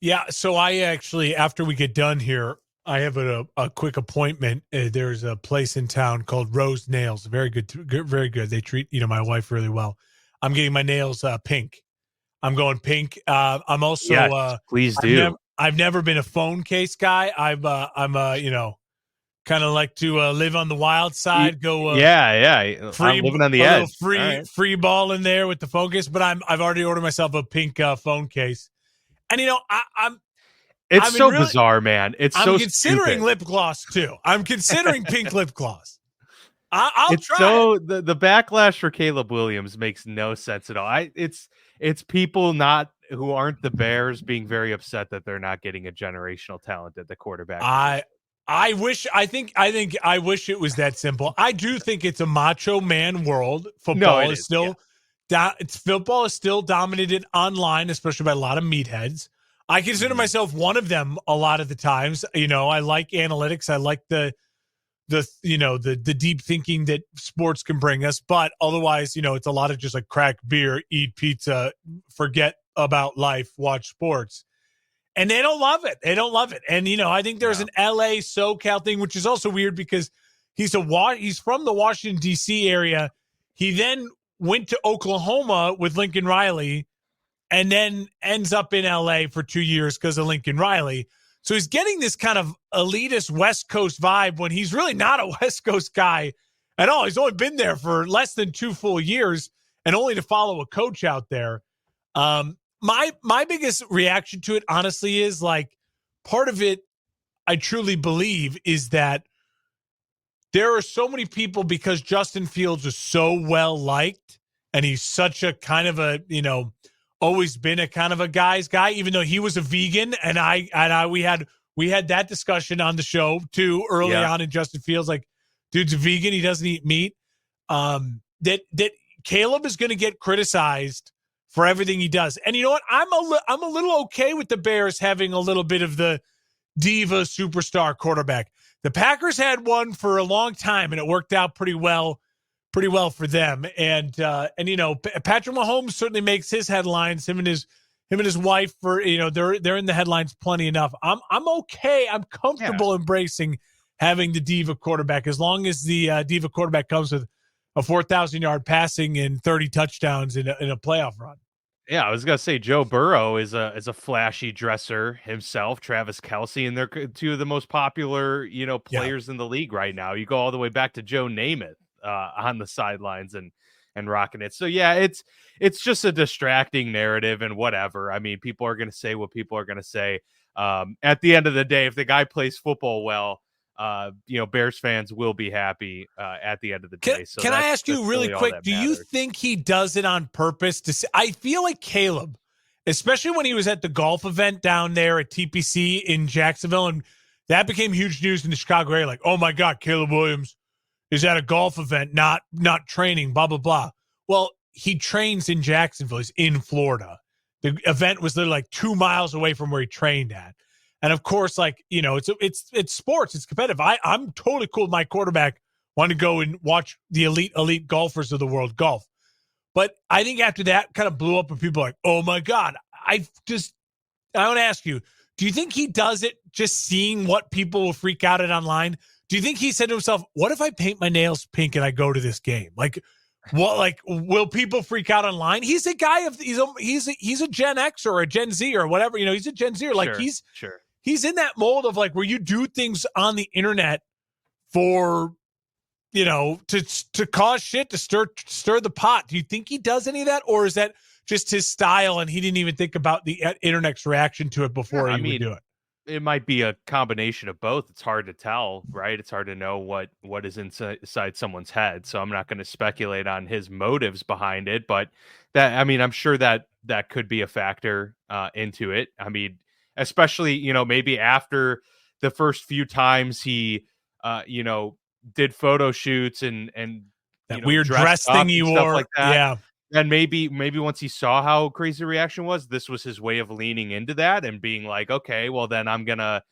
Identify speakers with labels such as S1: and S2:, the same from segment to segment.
S1: Yeah, so I actually, after we get done here, I have a quick appointment. There's a place in town called Rose Nails. Very good, very good. They treat my wife really well. I'm getting my nails pink. I'm going pink. I'm also
S2: Yes, please
S1: never
S2: do.
S1: I've never been a phone case guy. I'm kind of like to live on the wild side. Go
S2: Yeah. I'm
S1: free
S2: living on the
S1: a little
S2: edge. All
S1: free
S2: right.
S1: free ball in there with the phone case. But I've already ordered myself a pink phone case. And
S2: It's
S1: I'm in
S2: so
S1: really
S2: bizarre, man. It's
S1: I'm
S2: so
S1: considering
S2: stupid.
S1: lip gloss too. I'm considering pink lip gloss. I'll
S2: It's
S1: try it.
S2: so the backlash for Caleb Williams makes no sense at all. It's people not who aren't the Bears being very upset that they're not getting a generational talent at the quarterback
S1: I
S2: position.
S1: I wish it was that simple. I do think it's a macho man world.
S2: No,
S1: Football
S2: it
S1: is
S2: is. Yeah.
S1: still football is still dominated online, especially by a lot of meatheads. I consider
S2: Mhm.
S1: myself one of them a lot of the times. I like analytics. I like the deep thinking that sports can bring us, but otherwise, it's a lot of just like crack beer, eat pizza, forget about life, watch sports. And they don't love it. They don't love it. And I think there's
S2: No.
S1: an LA SoCal thing, which is also weird because he's from the Washington D.C. area. He then went to Oklahoma with Lincoln Riley, and then ends up in LA for 2 years because of Lincoln Riley. So he's getting this kind of elitist West Coast vibe when he's really not a West Coast guy at all. He's only been there for less than 2 full years and only to follow a coach out there. My biggest reaction to it, honestly, is like part of it. I truly believe is that there are so many people because Justin Fields is so well liked and he's such a kind of a always been a kind of a guy's guy, even though he was a vegan and we had that discussion on the show too early
S2: Yeah.
S1: on in Justin Fields, like dude's a vegan, he doesn't eat meat. That Caleb is going to get criticized for everything he does. And you know what? I'm a little okay with the Bears having a little bit of the diva superstar quarterback. The Packers had one for a long time and it worked out pretty well for them. And Patrick Mahomes certainly makes his headlines. Him and his wife they're in the headlines plenty enough. I'm okay. I'm
S2: Yeah.
S1: comfortable embracing having the diva quarterback as long as the diva quarterback comes with a 4,000-yard passing and 30 touchdowns in a playoff run.
S2: Yeah, I was gonna say Joe Burrow is a flashy dresser himself. Travis Kelsey, and they're two of the most popular,
S1: Yeah.
S2: players in the league right now. You go all the way back to Joe Namath on the sidelines and rocking it. So yeah, it's just a distracting narrative and whatever. I mean, people are gonna say what people are gonna say. At the end of the day, if the guy plays football well, Bears fans will be happy at the end of the day. So
S1: Can I ask you
S2: that's
S1: really
S2: really all
S1: quick?
S2: that
S1: Do you
S2: matters.
S1: think he does it on purpose? I feel like Caleb, especially when he was at the golf event down there at TPC in Jacksonville, and that became huge news in the Chicago area. Like, oh my God, Caleb Williams is at a golf event, not training, blah blah blah. Well, he trains in Jacksonville. He's in Florida. The event was literally like 2 miles away from where he trained at. And of course, it's sports, it's competitive. I'm totally cool with my quarterback wanting to go and watch the elite golfers of the world golf. But I think after that kind of blew up and people are like, oh my God, I want to ask you, do you think he does it just seeing what people will freak out at online? Do you think he said to himself, what if I paint my nails pink and I go to this game? Like, what? Like, will people freak out online? He's a guy of he's a Gen X or a Gen Z or whatever. He's a Gen Z. Like
S2: Sure.
S1: he's in that mold of like where you do things on the internet for to cause shit, to stir the pot. Do you think he does any of that, or is that just his style and he didn't even think about the internet's reaction to it
S2: Yeah,
S1: before
S2: I
S1: he would
S2: mean,
S1: do it?
S2: it might be a combination of both. It's hard to tell, right? It's hard to know what is inside someone's head. So I'm not going to speculate on his motives behind it, but I'm sure that could be a factor into it. I mean, especially, maybe after the first few times he did photo shoots and
S1: That weird
S2: dressed
S1: dress thing
S2: up
S1: he
S2: and stuff
S1: wore.
S2: like that.
S1: Yeah.
S2: And maybe once he saw how crazy the reaction was, this was his way of leaning into that and being like, okay, well then I'm gonna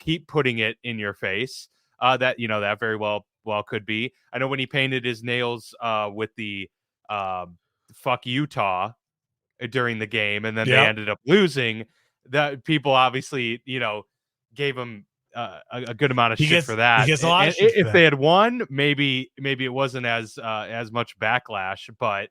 S2: keep putting it in your face. That very well could be. I know when he painted his nails with the fuck Utah, during the game, and then they
S1: Yep.
S2: ended up losing. That people obviously, gave him a good amount of shit for that.
S1: He gets a lot of shit for
S2: If
S1: that.
S2: they had won, maybe it wasn't as much backlash. But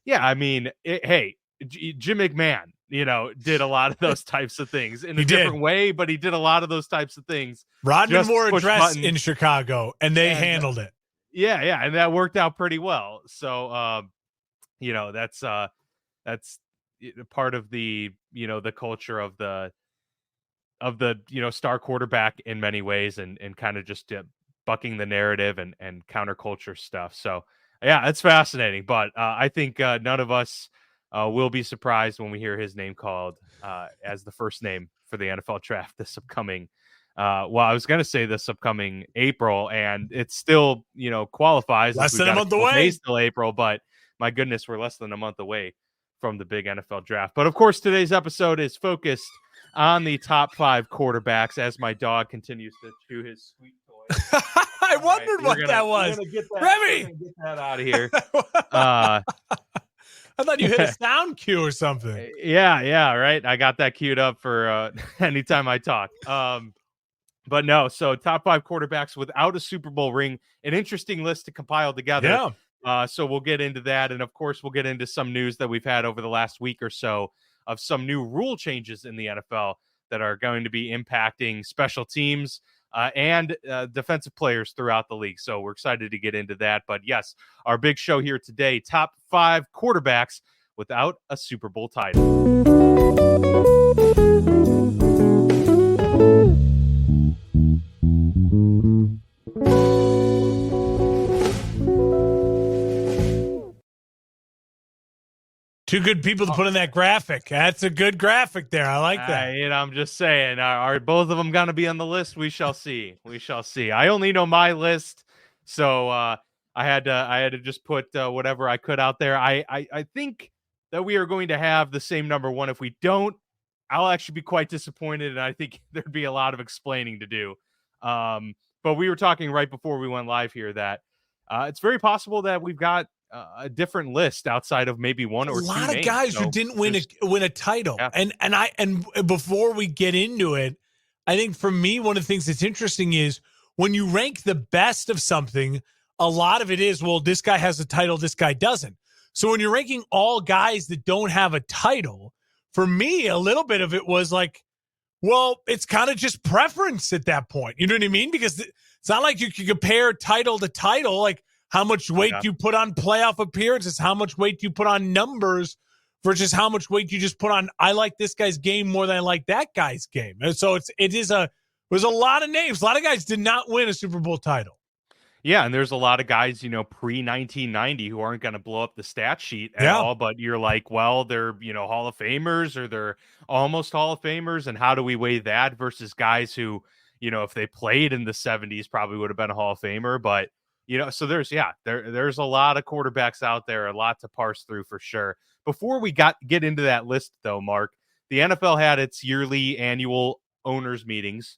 S2: yeah, I mean, hey, Jim McMahon, did a lot of those types of things in a different way, but he did a lot of those types of things.
S1: Rodman
S2: just
S1: wore a
S2: push
S1: dress
S2: buttons.
S1: in Chicago, and they handled it.
S2: Yeah, and that worked out pretty well. So, that's part of the the culture of the star quarterback in many ways, and kind of just bucking the narrative and counterculture stuff. So yeah, it's fascinating. But I think none of us will be surprised when we hear his name called as the first name for the NFL draft this upcoming. Well, I was going to say this upcoming April, and it still qualifies
S1: Less than a month away.
S2: Days till April, but my goodness, we're less than a month away from the big NFL draft. But of course, today's episode is focused on the top 5 quarterbacks as my dog continues to chew his sweet toy.
S1: I wondered what that was. Remy!
S2: Get that out of here.
S1: I thought you hit a sound cue or something.
S2: Yeah, right. I got that queued up for anytime I talk. But no, so top 5 quarterbacks without a Super Bowl ring, an interesting list to compile together.
S1: Yeah.
S2: So we'll get into that. And of course, we'll get into some news that we've had over the last week or so of some new rule changes in the NFL that are going to be impacting special teams and defensive players throughout the league. So we're excited to get into that. But yes, our big show here today, top 5 quarterbacks without a Super Bowl title.
S1: Two good people to put in that graphic. That's a good graphic there. I like that.
S2: I'm just saying, are both of them going to be on the list? We shall see. I only know my list, so I had to just put whatever I could out there. I think that we are going to have the same number 1. If we don't, I'll actually be quite disappointed, and I think there'd be a lot of explaining to do. But we were talking right before we went live here that it's very possible that we've got a different list outside of maybe one or two names.
S1: A lot of guys who didn't win a title. Yeah. And before we get into it, I think for me, one of the things that's interesting is when you rank the best of something, a lot of it is, well, this guy has a title, this guy doesn't. So when you're ranking all guys that don't have a title, for me, a little bit of it was like, well, it's kind of just preference at that point. You know what I mean? Because it's not like you can compare title to title. Like, how much weight do you put on playoff appearances? How much weight do you put on numbers versus how much weight you just put on, I like this guy's game more than I like that guy's game. And so there's a lot of names. A lot of guys did not win a Super Bowl title.
S2: Yeah, and there's a lot of guys, pre-1990 who aren't going to blow up the stat sheet at all, but you're like, well, they're, Hall of Famers or they're almost Hall of Famers, and how do we weigh that versus guys who, if they played in the 70s probably would have been a Hall of Famer, but so there's a lot of quarterbacks out there, a lot to parse through for sure. Before we get into that list, though, Mark, the NFL had its annual owners meetings,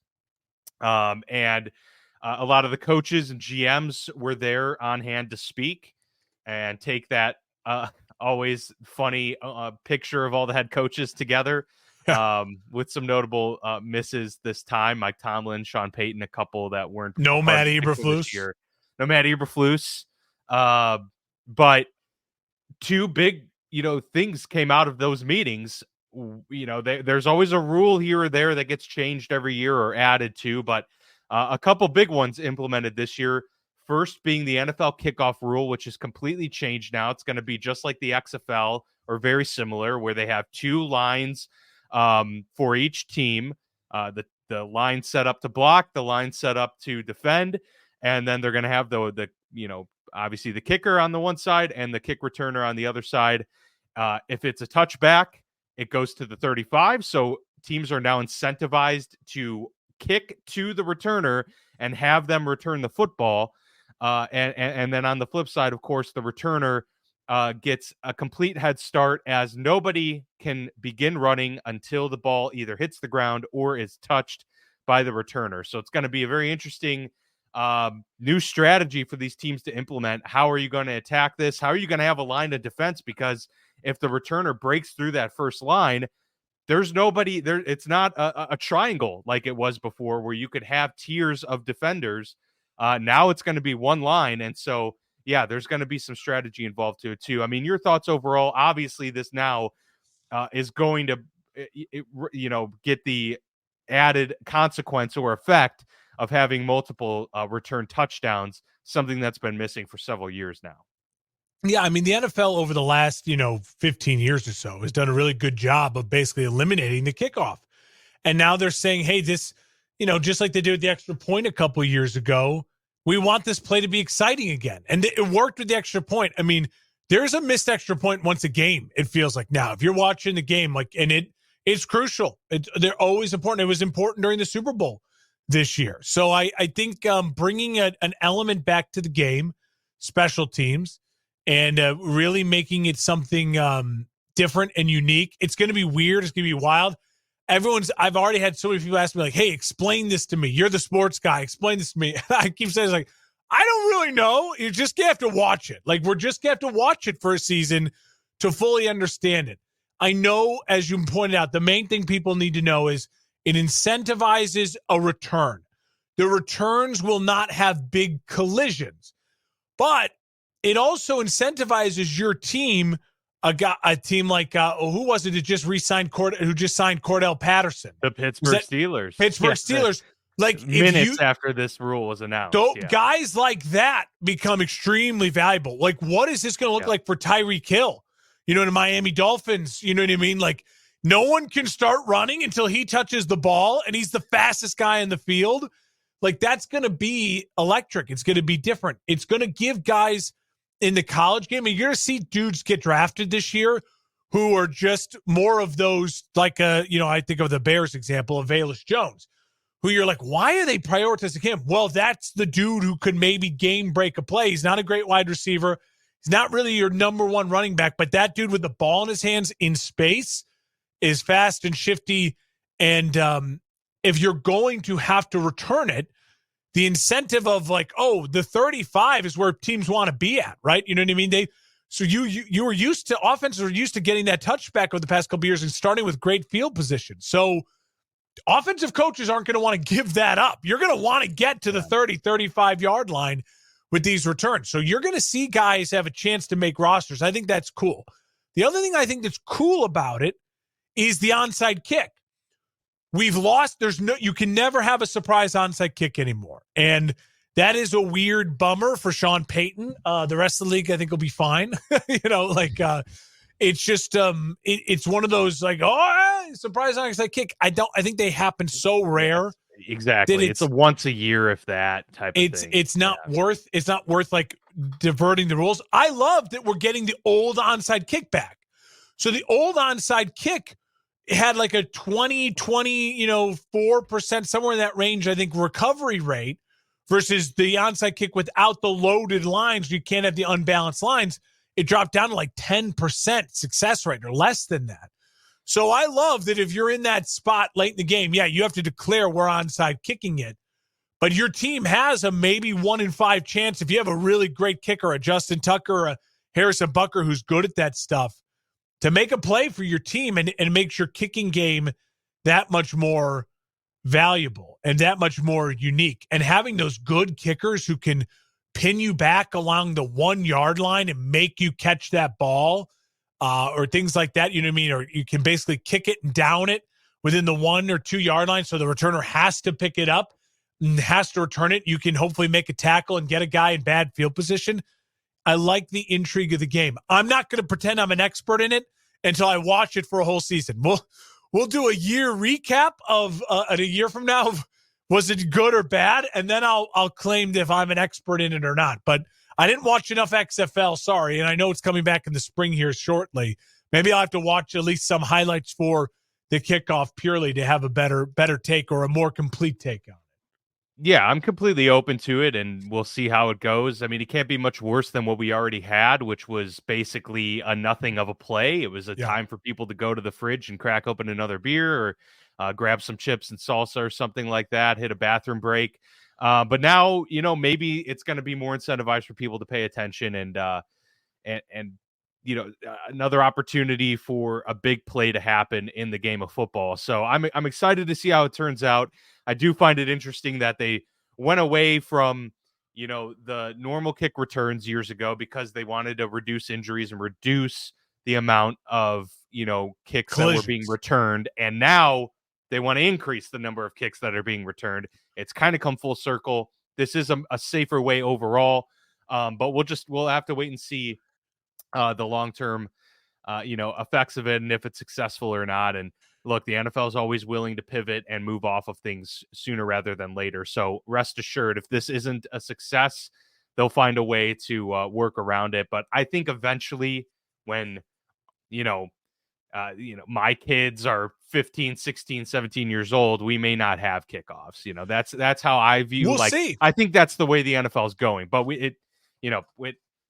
S2: and a lot of the coaches and GMs were there on hand to speak and take that always funny picture of all the head coaches together. With some notable misses this time, Mike Tomlin, Sean Payton, a couple that weren't.
S1: No Matt Eberflus.
S2: No Matt Eberflus. But two big, things came out of those meetings. There's always a rule here or there that gets changed every year or added to, but a couple big ones implemented this year. First being the NFL kickoff rule, which is completely changed now. It's going to be just like the XFL or very similar, where they have 2 lines for each team. The line set up to block, the line set up to defend. And then they're going to have the obviously the kicker on the one side and the kick returner on the other side. If it's a touchback, it goes to the 35. So teams are now incentivized to kick to the returner and have them return the football. And then on the flip side, of course, the returner gets a complete head start, as nobody can begin running until the ball either hits the ground or is touched by the returner. So it's going to be a very interesting new strategy for these teams to implement. How are you going to attack this? How are you going to have a line of defense? Because if the returner breaks through that first line, there's nobody there. It's not a triangle like it was before where you could have tiers of defenders. Now it's going to be one line. And so, yeah, there's going to be some strategy involved to it too. I mean, your thoughts overall, obviously this now is going to, get the added consequence or effect of having multiple return touchdowns, something that's been missing for several years now.
S1: Yeah, I mean, the NFL over the last, 15 years or so has done a really good job of basically eliminating the kickoff. And now they're saying, hey, this, just like they did with the extra point a couple of years ago, we want this play to be exciting again. And it worked with the extra point. I mean, there's a missed extra point once a game, it feels like now. If you're watching the game, and it's crucial. They're always important. It was important during the Super Bowl this year. So I think bringing an element back to the game, special teams, and really making it something different and unique. It's going to be weird. It's going to be wild. I've already had so many people ask me, like, hey, explain this to me. You're the sports guy. Explain this to me. I keep saying, like, I don't really know. You just have to watch it. Like, we're just going to have to watch it for a season to fully understand it. I know, as you pointed out, the main thing people need to know is it incentivizes a return. The returns will not have big collisions, but it also incentivizes your team, a team like who was it that just re-signed who just signed Cordell Patterson?
S2: The Pittsburgh Steelers.
S1: Pittsburgh Steelers. Like
S2: minutes after this rule was announced.
S1: Guys like that become extremely valuable. Like, what is this going to look like for Tyreek Hill? The Miami Dolphins, you know what I mean? Like, no one can start running until he touches the ball, and he's the fastest guy in the field. Like, that's going to be electric. It's going to be different. It's going to give guys in the college game, and you're going to see dudes get drafted this year who are just more of those, like, I think of the Bears example of Velus Jones, who you're like, why are they prioritizing him? Well, that's the dude who could maybe game break a play. He's not a great wide receiver. He's not really your number one running back, but that dude with the ball in his hands in space is fast and shifty. And if you're going to have to return it, the incentive of like, oh, the 35 is where teams want to be at, right? You know what I mean? So you were used to, offenses were used to getting that touchback over the past couple of years and starting with great field position. So offensive coaches aren't going to want to give that up. You're going to want to get to the 30, 35-yard line with these returns. So you're going to see guys have a chance to make rosters. I think that's cool. The other thing I think that's cool about it is the onside kick. We've lost. You can never have a surprise onside kick anymore. And that is a weird bummer for Sean Payton. The rest of the league, I think, will be fine. It's just, it's one of those like, surprise onside kick. I think they happen so rare.
S2: Exactly. It's a once a year, if that type of thing.
S1: It's not worth like diverting the rules. I love that we're getting the old onside kick back. So the old onside kick had like a 4%, somewhere in that range, I think, recovery rate versus the onside kick without the loaded lines. You can't have the unbalanced lines. It dropped down to like 10% success rate or less than that. So I love that if you're in that spot late in the game, you have to declare we're onside kicking it. But your team has a maybe 1 in 5 chance if you have a really great kicker, a Justin Tucker, or a Harrison Butker who's good at that stuff, to make a play for your team and makes your kicking game that much more valuable and that much more unique. And having those good kickers who can pin you back along the 1 yard line and make you catch that ball, or things like that, you know what I mean? Or you can basically kick it and down it within the 1 or 2 yard line. So the returner has to pick it up and has to return it. You can hopefully make a tackle and get a guy in bad field position. I like the intrigue of the game. I'm not going to pretend I'm an expert in it until I watch it for a whole season. We'll do a year recap of a year from now. Was it good or bad? And then I'll claim if I'm an expert in it or not. But I didn't watch enough XFL, sorry, and I know it's coming back in the spring here shortly. Maybe I'll have to watch at least some highlights for the kickoff purely to have a better take or a more complete take on it.
S2: Yeah, I'm completely open to it, and we'll see how it goes. I mean, it can't be much worse than what we already had, which was basically a nothing of a play. It was a time for people to go to the fridge and crack open another beer or grab some chips and salsa or something like that, hit a bathroom break. But now, maybe it's going to be more incentivized for people to pay attention and another opportunity for a big play to happen in the game of football. So I'm excited to see how it turns out. I do find it interesting that they went away from, the normal kick returns years ago because they wanted to reduce injuries and reduce the amount of, kicks that were being
S1: Collisions.
S2: returned. And now they want to increase the number of kicks that are being returned. It's kind of come full circle. This is a safer way overall. But we'll have to wait and see the long-term, effects of it and if it's successful or not. And look, the NFL is always willing to pivot and move off of things sooner rather than later. So rest assured, if this isn't a success, they'll find a way to work around it. But I think eventually when, my kids are 15, 16, 17 years old, we may not have kickoffs. That's how I view.
S1: We'll see.
S2: I think that's the way the NFL is going. But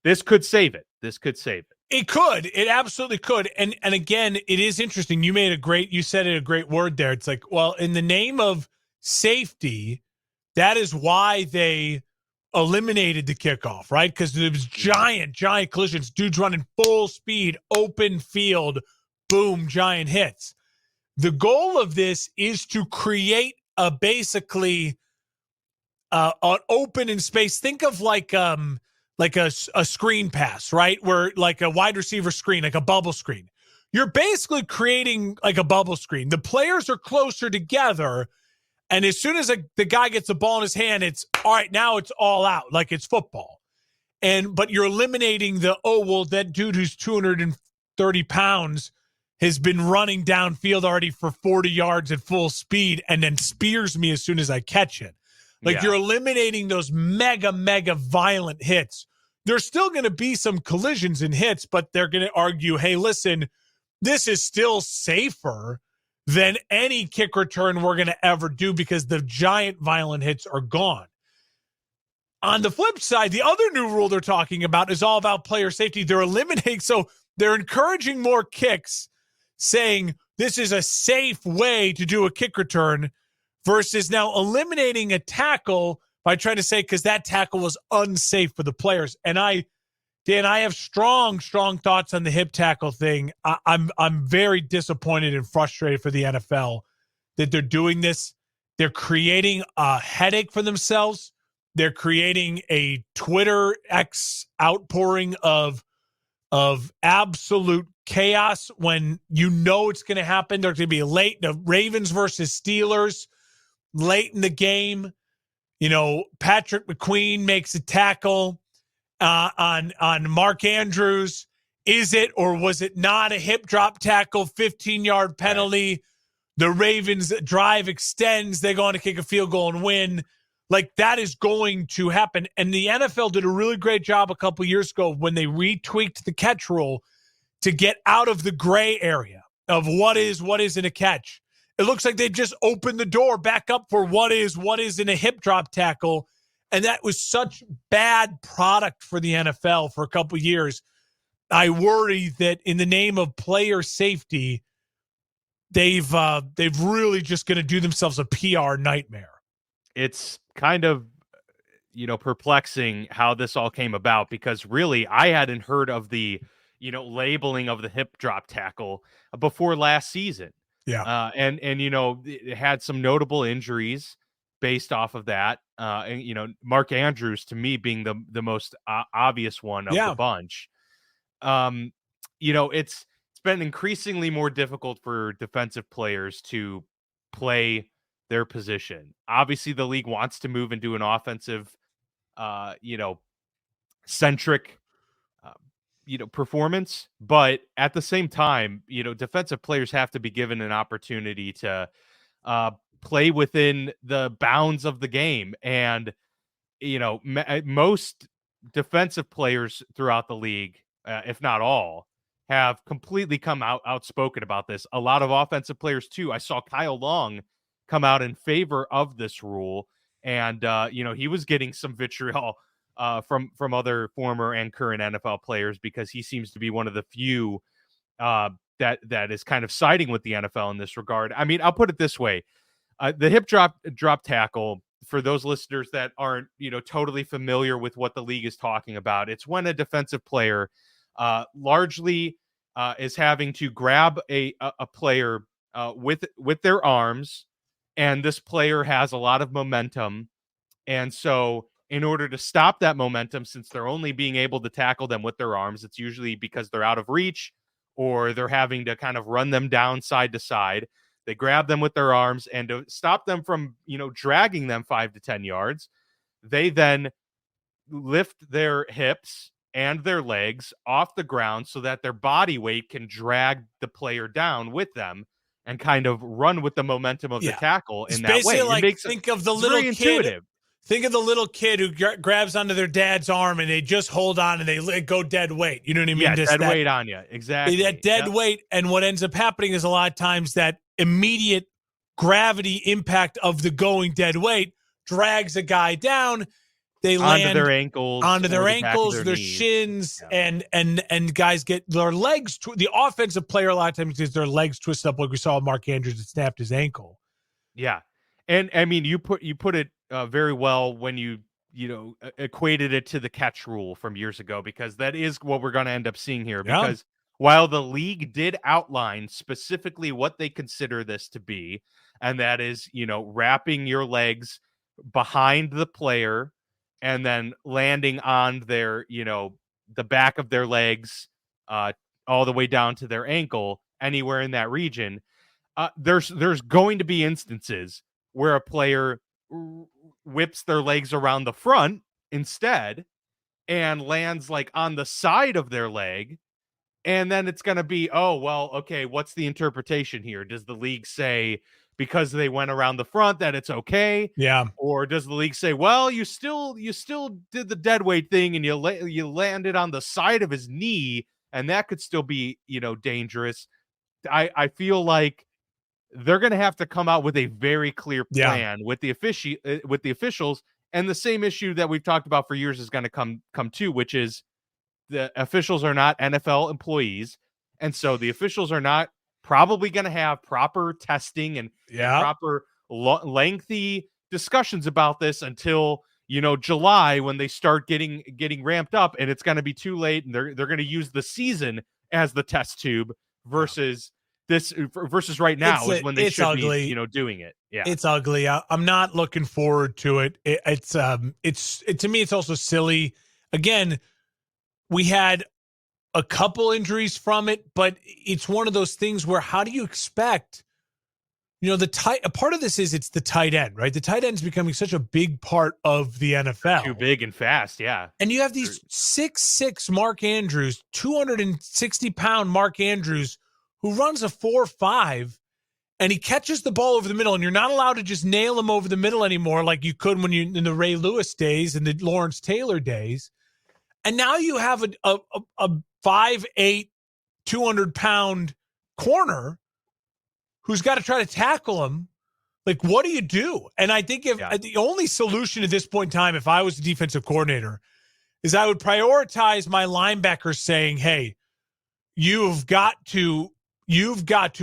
S2: this could save it. This could save it.
S1: It could. It absolutely could. And again, it is interesting. You said it a great word there. It's like, well, in the name of safety, that is why they eliminated the kickoff, right? Because there was giant collisions, dudes running full speed, open field, boom, giant hits. The goal of this is to create basically an open in space. Think of like a screen pass, right? Where like a wide receiver screen, like a bubble screen. You're basically creating like a bubble screen. The players are closer together. And as soon as the guy gets the ball in his hand, it's all right. Now it's all out, like it's football. But you're eliminating that dude who's 230 pounds has been running downfield already for 40 yards at full speed and then spears me as soon as I catch it. You're eliminating those mega, mega violent hits. There's still going to be some collisions and hits, but they're going to argue, hey, listen, this is still safer than any kick return we're going to ever do because the giant violent hits are gone. On the flip side, the other new rule they're talking about is all about player safety. They're encouraging more kicks, saying this is a safe way to do a kick return versus now eliminating a tackle by trying to say, because that tackle was unsafe for the players. And Dan, I have strong thoughts on the hip tackle thing. I'm very disappointed and frustrated for the NFL that they're doing this. They're creating a headache for themselves. They're creating a Twitter X outpouring of absolute chaos when it's going to happen. There's going to be the Ravens versus Steelers late in the game. Patrick McQueen makes a tackle on Mark Andrews. Is it or was it not a hip drop tackle, 15-yard penalty? Right. The Ravens drive extends. They go on to kick a field goal and win. That is going to happen. And the NFL did a really great job a couple years ago when they retweaked the catch rule to get out of the gray area of what is in a catch. It looks like they just opened the door back up for what is in a hip drop tackle. And that was such bad product for the NFL for a couple years. I worry that in the name of player safety, they've really just going to do themselves a PR nightmare.
S2: It's kind of, perplexing how this all came about because really I hadn't heard of the, labeling of the hip drop tackle before last season.
S1: Yeah.
S2: And it had some notable injuries based off of that. And Mark Andrews, to me, being the most obvious one of the bunch. It's been increasingly more difficult for defensive players to play their position. Obviously, the league wants to move into an offensive, centric performance, but at the same time, defensive players have to be given an opportunity to play within the bounds of the game. And, most defensive players throughout the league, if not all, have completely come outspoken about this. A lot of offensive players too. I saw Kyle Long come out in favor of this rule. And, he was getting some vitriol from other former and current NFL players because he seems to be one of the few that is kind of siding with the NFL in this regard. I mean, I'll put it this way. The hip drop tackle, for those listeners that aren't, totally familiar with what the league is talking about, it's when a defensive player largely is having to grab a player with their arms, and this player has a lot of momentum, and so in order to stop that momentum, since they're only being able to tackle them with their arms, it's usually because they're out of reach or they're having to kind of run them down side to side. They grab them with their arms, and to stop them from, dragging them 5 to 10 yards, they then lift their hips and their legs off the ground so that their body weight can drag the player down with them and kind of run with the momentum of the tackle
S1: It's
S2: in that way.
S1: basically like,
S2: It's
S1: very
S2: intuitive.
S1: Think of the little kid who grabs onto their dad's arm and they just hold on and they go dead weight. You know what I mean?
S2: Yeah, dead weight on you. Exactly.
S1: That dead weight. And what ends up happening is a lot of times that immediate gravity impact of the going dead weight drags a guy down. They land
S2: onto their ankles,
S1: their shins, and guys get their legs. The offensive player a lot of times gets their legs twisted up, like we saw Mark Andrews that snapped his ankle.
S2: Yeah, and I mean you put it very well when you equated it to the catch rule from years ago, because that is what we're going to end up seeing here. Because while the league did outline specifically what they consider this to be, and that is wrapping your legs behind the player and then landing on their, the back of their legs, all the way down to their ankle, anywhere in that region. There's going to be instances where a player whips their legs around the front instead and lands like on the side of their leg. And then it's going to be, oh, well, okay, what's the interpretation here? Does the league say because they went around the front that it's okay?
S1: Yeah.
S2: Or does the league say, well, you still did the dead weight thing and you landed on the side of his knee, and that could still be, dangerous. I feel like they're going to have to come out with a very clear plan with the officials, and the same issue that we've talked about for years is going to come to, which is the officials are not NFL employees, and so the officials are not probably going to have proper testing and proper lengthy discussions about this until July, when they start getting ramped up, and it's going to be too late, and they're going to use the season as the test tube versus right now is when they should be doing it. Yeah,
S1: it's ugly. I'm not looking forward to it. It's to me it's also silly. Again, we had a couple injuries from it, but it's one of those things where how do you expect, a part of this is it's the tight end, right? The tight end's becoming such a big part of the NFL.
S2: Too big and fast, yeah.
S1: And you have these 6'6" Mark Andrews, 260-pound Mark Andrews, who runs a 4.5, and he catches the ball over the middle, and you're not allowed to just nail him over the middle anymore like you could when you in the Ray Lewis days and the Lawrence Taylor days. And now you have a 5'8", 200-pound corner who's got to try to tackle him. Like, what do you do? And I think the only solution at this point in time, if I was the defensive coordinator, is I would prioritize my linebackers saying, hey, you've got to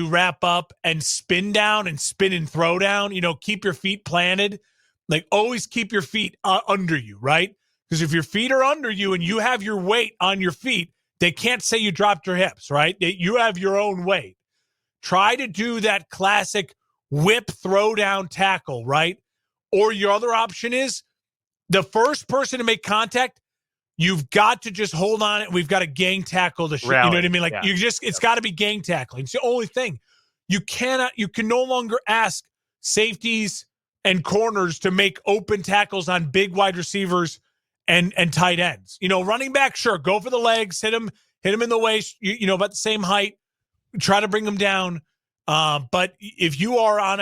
S1: wrap up and spin down and spin and throw down, keep your feet planted. Like, always keep your feet under you, right? Because if your feet are under you and you have your weight on your feet, they can't say you dropped your hips, right? You have your own weight. Try to do that classic whip throw down tackle, right? Or your other option is the first person to make contact, you've got to just hold on it. We've got to gang tackle the shit. You know what I mean? Like it's got to be gang tackling. It's the only thing. You can no longer ask safeties and corners to make open tackles on big wide receivers and tight ends. Running back, sure, go for the legs, hit him in the waist, about the same height, try to bring him down. But if you're on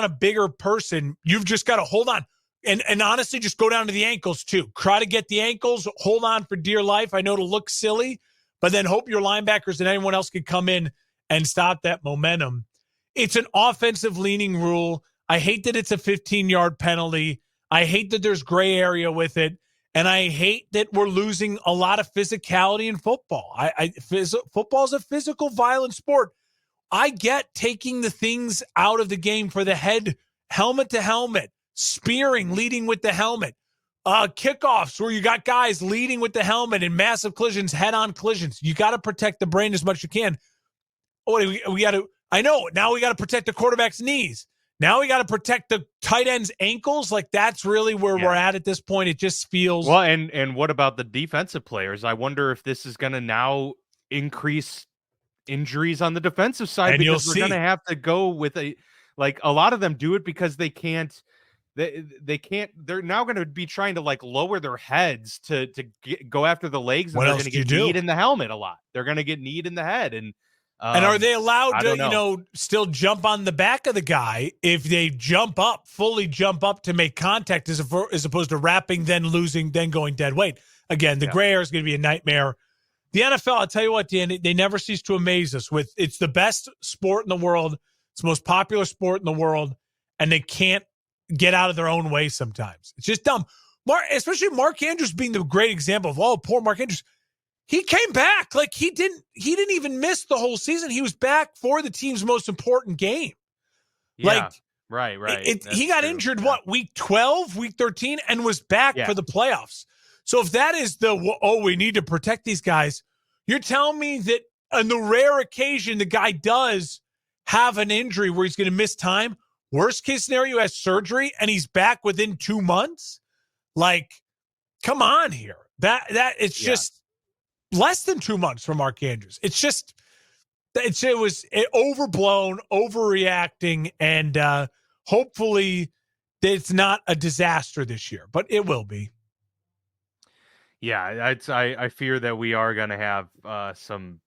S1: a bigger person, you've just got to hold on. And honestly, just go down to the ankles too. Try to get the ankles, hold on for dear life. I know it'll look silly, but then hope your linebackers and anyone else can come in and stop that momentum. It's an offensive leaning rule. I hate that it's a 15-yard penalty. I hate that there's gray area with it. And I hate that we're losing a lot of physicality in football. Football is a physical, violent sport. I get taking the things out of the game for the head, helmet to helmet, spearing, leading with the helmet. kickoffs where you got guys leading with the helmet in massive collisions, head-on collisions. You got to protect the brain as much as you can. Oh, we got to. I know. Now we got to protect the quarterback's knees. Now we got to protect the tight end's ankles. Like, that's really where we're at this point. It just feels.
S2: Well, and what about the defensive players? I wonder if this is going to now increase injuries on the defensive side,
S1: and
S2: because we're going to have to go with a lot of them do it because they can't. They can't. They're now going to be trying to lower their heads to go after the legs. And they're going to get kneed in the helmet a lot. They're going to get kneed in the head. And
S1: are they allowed to, still jump on the back of the guy if they fully jump up to make contact as opposed to wrapping, then losing, then going dead weight? Again, the gray area is going to be a nightmare. The NFL, I'll tell you what, Dan, they never cease to amaze us with. It's the best sport in the world. It's the most popular sport in the world, and they can't get out of their own way sometimes. It's just dumb. Especially Mark Andrews being the great example of, poor Mark Andrews. He came back. Like, he didn't even miss the whole season. He was back for the team's most important game.
S2: Yeah, right.
S1: He got injured, week 12, week 13, and was back for the playoffs. So if that is we need to protect these guys, you're telling me that on the rare occasion the guy does have an injury where he's going to miss time, worst case scenario, has surgery, and he's back within 2 months? Like, come on here. It's just less than 2 months from Mark Andrews. It was overblown, overreacting, and hopefully it's not a disaster this year, but it will be.
S2: Yeah, I fear that we are going to have some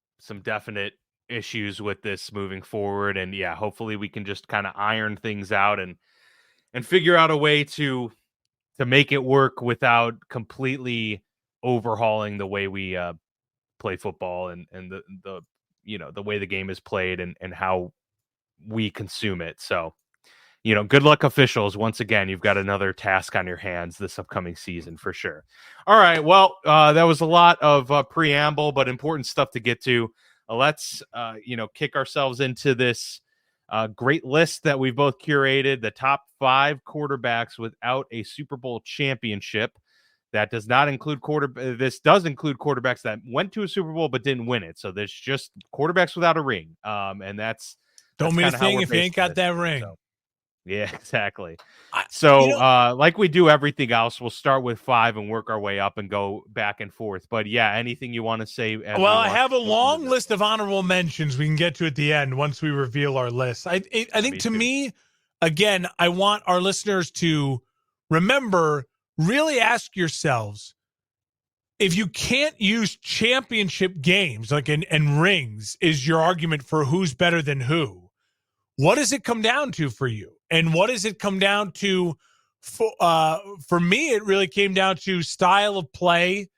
S2: definite issues with this moving forward, and hopefully we can just kind of iron things out and figure out a way to make it work without completely overhauling the way we play football and the way the game is played and how we consume it. So, good luck, officials. Once again, you've got another task on your hands this upcoming season for sure. All right. Well, that was a lot of preamble, but important stuff to get to. Let's, kick ourselves into this great list that we've both curated, the top 5 quarterbacks without a Super Bowl championship. That does not include this does include quarterbacks that went to a Super Bowl but didn't win it. So there's just quarterbacks without a ring. And that's
S1: don't mean a thing if you ain't got that ring.
S2: So, yeah, exactly. So like we do everything else, we'll start with 5 and work our way up and go back and forth. But anything you want to say?
S1: Well, I have a long list of honorable mentions we can get to at the end once we reveal our list. I think to me, again, I want our listeners to remember, really ask yourselves, if you can't use championship games and rings is your argument for who's better than who, what does it come down to for you? And what does it come down to for me? It really came down to style of play,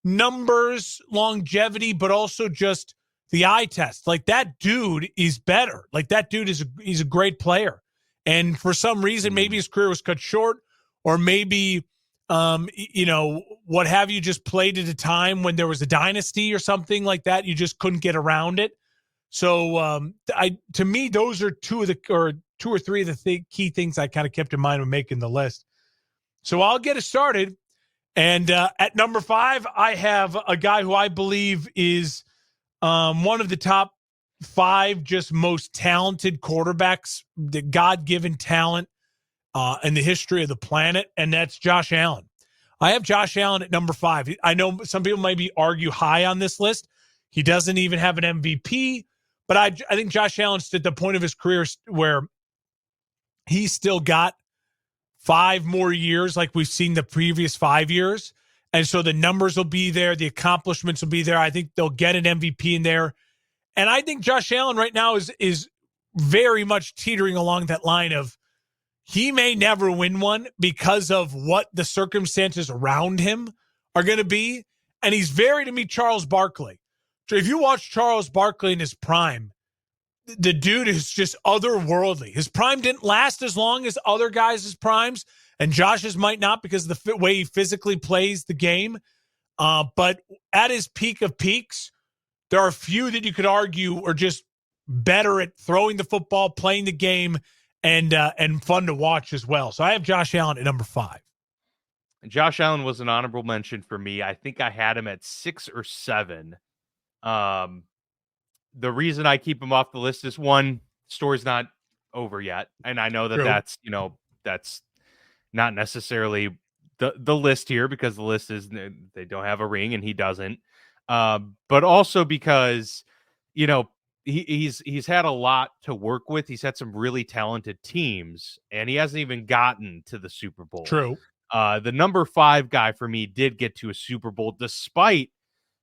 S1: numbers, longevity, but also just the eye test. Like, that dude is better. Like, that dude he's a great player. And for some reason, maybe his career was cut short, or maybe what have you, just played at a time when there was a dynasty or something like that. You just couldn't get around it. So to me, those are two or three of the key things I kind of kept in mind when making the list. So I'll get it started. And at number 5, I have a guy who I believe is one of the top 5 just most talented quarterbacks, the God-given talent in the history of the planet, and that's Josh Allen. I have Josh Allen at number 5. I know some people maybe argue high on this list. He doesn't even have an MVP, but I think Josh Allen's at the point of his career where he's still got 5 more years like we've seen the previous 5 years. And so the numbers will be there. The accomplishments will be there. I think they'll get an MVP in there. And I think Josh Allen right now is very much teetering along that line of he may never win one because of what the circumstances around him are going to be. And he's very, to me, Charles Barkley. So if you watch Charles Barkley in his prime, the dude is just otherworldly. His prime didn't last as long as other guys' primes, and Josh's might not because of the way he physically plays the game. But at his peak of peaks, there are a few that you could argue are just better at throwing the football, playing the game, and fun to watch as well. So I have Josh Allen at number 5.
S2: Josh Allen was an honorable mention for me. I think I had him at 6 or 7. Um, the reason I keep him off the list is, one, story's not over yet, and I know that
S1: True.
S2: that's not necessarily the list here, because the list is they don't have a ring and he doesn't. But also because, you know, he's had a lot to work with. He's had some really talented teams, and he hasn't even gotten to the Super Bowl.
S1: True.
S2: The number 5 guy for me did get to a Super Bowl despite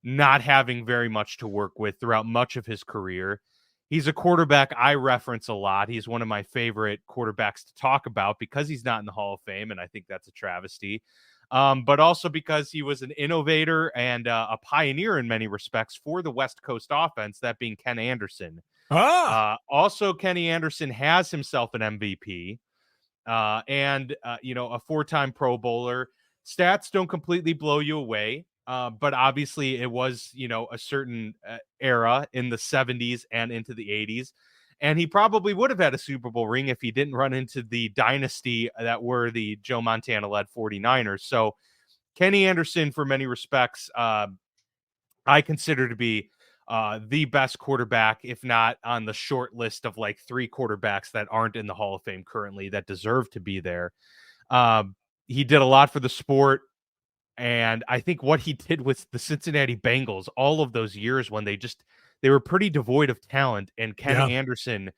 S2: not having very much to work with throughout much of his career. He's a quarterback I reference a lot. He's one of my favorite quarterbacks to talk about because he's not in the Hall of Fame, and I think that's a travesty. But also because he was an innovator and a pioneer in many respects for the West Coast offense, that being Ken Anderson. Also, Kenny Anderson has himself an MVP and a 4-time Pro Bowler. Stats don't completely blow you away. But obviously it was, a certain era in the 70s and into the 80s. And he probably would have had a Super Bowl ring if he didn't run into the dynasty that were the Joe Montana-led 49ers. So Kenny Anderson, for many respects, I consider to be the best quarterback, if not on the short list of like 3 quarterbacks that aren't in the Hall of Fame currently that deserve to be there. He did a lot for the sport. And I think what he did with the Cincinnati Bengals all of those years when they were pretty devoid of talent, and Ken Anderson,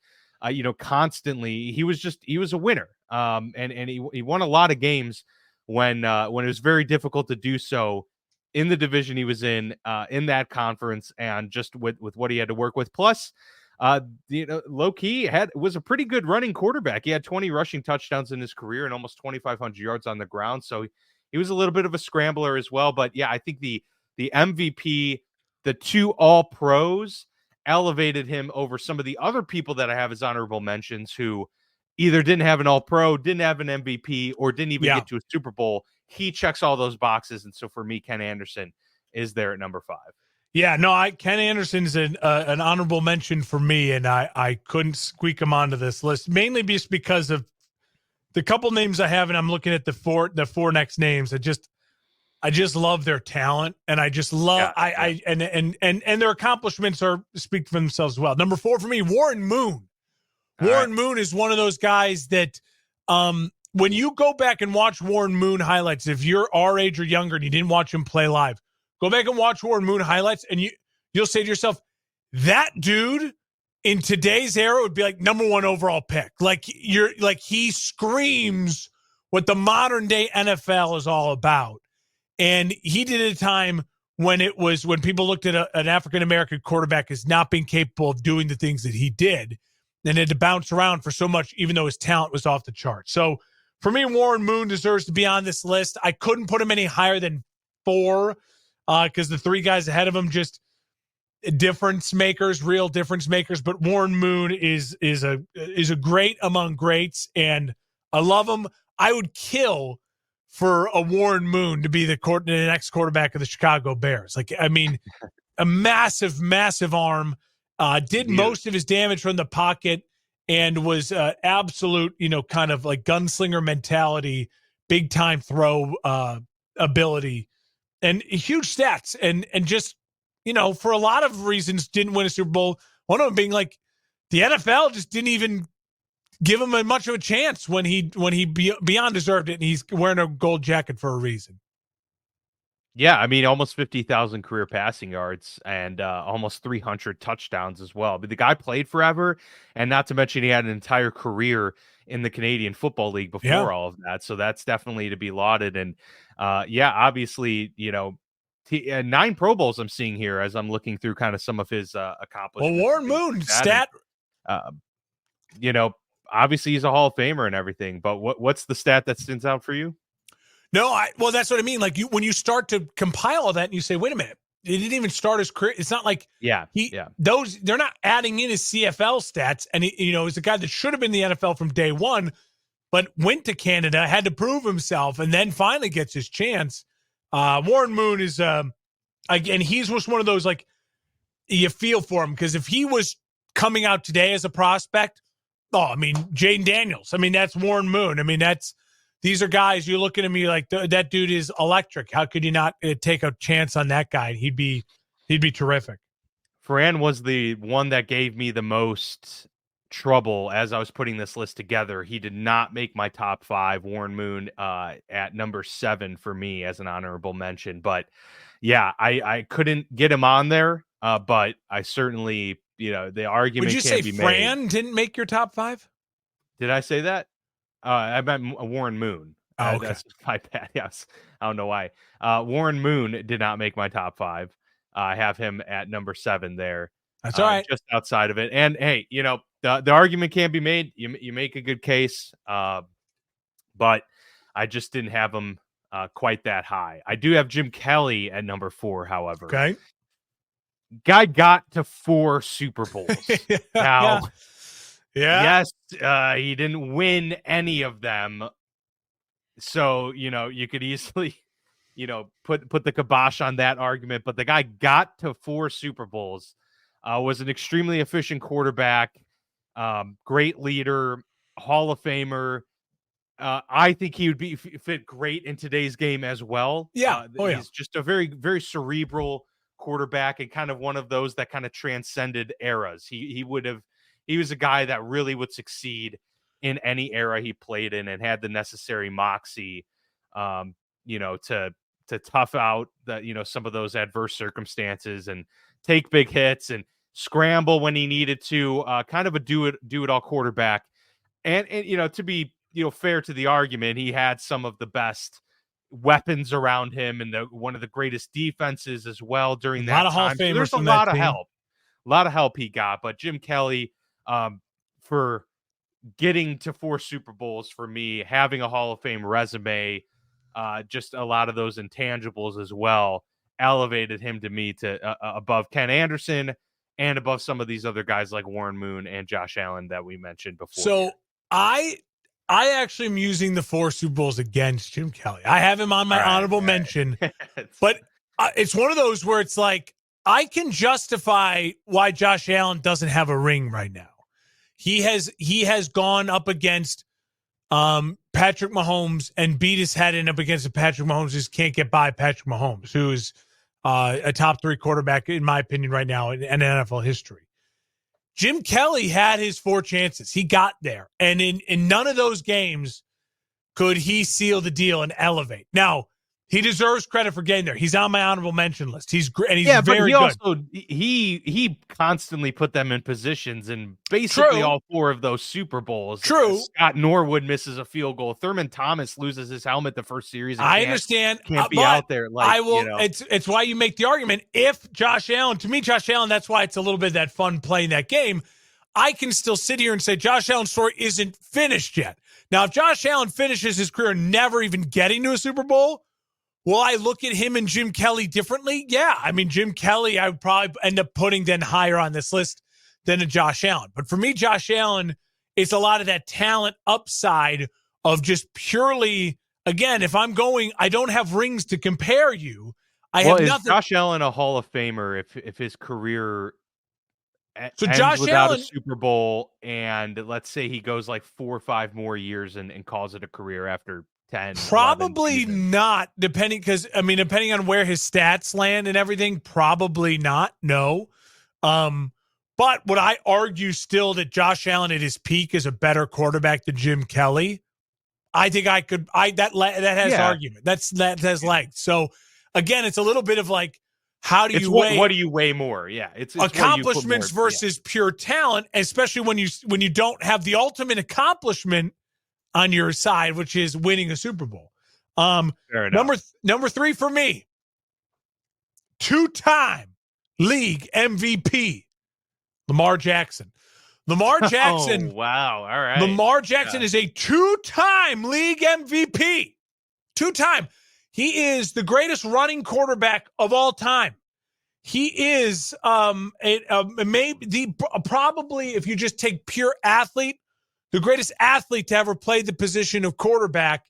S2: constantly, he was a winner. And he won a lot of games when it was very difficult to do so in the division he was in that conference, and just with what he had to work with. Plus, low key was a pretty good running quarterback. He had 20 rushing touchdowns in his career and almost 2,500 yards on the ground. So he was a little bit of a scrambler as well. But yeah, I think the MVP, the 2 All-Pros, elevated him over some of the other people that I have as honorable mentions who either didn't have an All-Pro, didn't have an MVP, or didn't even get to a Super Bowl. He checks all those boxes. And so for me, Ken Anderson is there at number 5.
S1: Yeah, no, Ken Anderson's an honorable mention for me, and I couldn't squeak him onto this list, mainly just because of the couple names I have, and I'm looking at the four next names. I just love their talent, and I just love and their accomplishments speak for themselves as well. Number 4 for me, Warren Moon. Warren Moon is one of those guys that when you go back and watch Warren Moon highlights, if you're our age or younger and you didn't watch him play live, go back and watch Warren Moon highlights, and you'll say to yourself, that dude in today's era would be like number 1 overall pick. Like he screams what the modern day NFL is all about. And he did it at a time when people looked at an African-American quarterback as not being capable of doing the things that he did, and had to bounce around for so much, even though his talent was off the chart. So for me, Warren Moon deserves to be on this list. I couldn't put him any higher than 4 because the 3 guys ahead of him just difference makers, real difference makers. But Warren Moon is a great among greats, and I love him. I would kill for a Warren Moon to be the next quarterback of the Chicago Bears. Like, I mean, a massive, massive arm, did most of his damage from the pocket, and was absolute, kind of like gunslinger mentality, big time throw ability, and huge stats, and just, for a lot of reasons, didn't win a Super Bowl. One of them being like the NFL just didn't even give him much of a chance when he beyond deserved it, and he's wearing a gold jacket for a reason.
S2: Yeah, I mean, almost 50,000 career passing yards and almost 300 touchdowns as well. But the guy played forever, and not to mention he had an entire career in the Canadian Football League before all of that. So that's definitely to be lauded. And obviously, 9 Pro Bowls I'm seeing here as I'm looking through kind of some of his accomplishments.
S1: Well, Warren Moon stat,
S2: obviously he's a Hall of Famer and everything, but what's the stat that stands out for you?
S1: No, well, that's what I mean. Like when you start to compile all that and you say, wait a minute, he didn't even start his career. It's not like they're not adding in his CFL stats. And he's a guy that should have been in the NFL from day one, but went to Canada, had to prove himself, and then finally gets his chance. Warren Moon is, again, he's just one of those, like, you feel for him, because if he was coming out today as a prospect, Jaden Daniels. I mean, that's Warren Moon. I mean, that's these are guys you're looking at me like that dude is electric. How could you not take a chance on that guy? He'd be terrific.
S2: Ferran was the one that gave me the most trouble as I was putting this list together. He did not make my top 5. Warren Moon at number 7 for me as an honorable mention. But yeah, I couldn't get him on there. But I certainly, the argument
S1: Would you
S2: can
S1: say
S2: be
S1: Fran
S2: made.
S1: didn't make your top 5?
S2: Did I say that? I meant Warren Moon.
S1: Oh, okay.
S2: That's my bad. Yes. I don't know why. Warren Moon did not make my top 5. I have him at number 7 there.
S1: That's all right.
S2: Just outside of it. And hey, the argument can be made. You make a good case. But I just didn't have him quite that high. I do have Jim Kelly at number 4, however.
S1: Okay.
S2: Guy got to 4 Super Bowls. Now,
S1: yeah.
S2: Yes, he didn't win any of them. So, you could easily, put the kibosh on that argument. But the guy got to 4 Super Bowls, was an extremely efficient quarterback, great leader, Hall of Famer. I think he would fit great in today's game as well.
S1: Yeah.
S2: He's just a very, very cerebral quarterback and kind of one of those that kind of transcended eras. He was a guy that really would succeed in any era he played in and had the necessary moxie, to tough out some of those adverse circumstances and take big hits and scramble when he needed to, kind of a do it all quarterback. And to be, fair to the argument, he had some of the best weapons around him and one of the greatest defenses as well during that time. A lot of Hall of Famers. So there's a lot of help he got, but Jim Kelly, for getting to 4 Super Bowls for me, having a Hall of Fame resume, just a lot of those intangibles as well, elevated him to me to above Ken Anderson and above some of these other guys like Warren Moon and Josh Allen that we mentioned before.
S1: So I actually am using the 4 Super Bowls against Jim Kelly. I have him on my honorable mention, but it's one of those where it's like, I can justify why Josh Allen doesn't have a ring right now. He has gone up against Patrick Mahomes and beat his head in up against Patrick Mahomes. Just can't get by Patrick Mahomes, who is a top 3 quarterback, in my opinion, right now in NFL history. Jim Kelly had his 4 chances. He got there. And in none of those games could he seal the deal and elevate. Now, he deserves credit for getting there. He's on my honorable mention list. He's great, and he's very good.
S2: Also, he constantly put them in positions in basically all 4 of those Super Bowls.
S1: True.
S2: Scott Norwood misses a field goal. Thurman Thomas loses his helmet the first series.
S1: I understand.
S2: Can't be out there. Like,
S1: I will. It's why you make the argument. If Josh Allen, to me, Josh Allen, that's why it's a little bit of that fun playing that game. I can still sit here and say Josh Allen's story isn't finished yet. Now, if Josh Allen finishes his career never even getting to a Super Bowl, will I look at him and Jim Kelly differently? Yeah. I mean, Jim Kelly, I would probably end up putting then higher on this list than a Josh Allen. But for me, Josh Allen, it's a lot of that talent upside of just purely, again, if I'm going, I don't have rings to compare you. I have nothing.
S2: Is Josh Allen a Hall of Famer if his career
S1: so
S2: ends
S1: Josh
S2: without
S1: Allen,
S2: a Super Bowl, and let's say he goes like 4 or 5 more years and calls it a career after 10,
S1: probably not, depending on where his stats land and everything, probably not. No. But would I argue still that Josh Allen at his peak is a better quarterback than Jim Kelly? I think I could. That has argument. That has legs. So again, it's a little bit of like, how do you weigh?
S2: What do you weigh more? Yeah, it's
S1: accomplishments versus pure talent, especially when you don't have the ultimate accomplishment on your side, which is winning a Super Bowl.
S2: Fair enough.
S1: Number 3 for me, 2-time league MVP, Lamar Jackson. Lamar Jackson.
S2: Oh, wow. All right.
S1: Lamar Jackson is a 2-time league MVP. 2-time. He is the greatest running quarterback of all time. He is maybe probably, if you just take pure athlete, the greatest athlete to ever play the position of quarterback.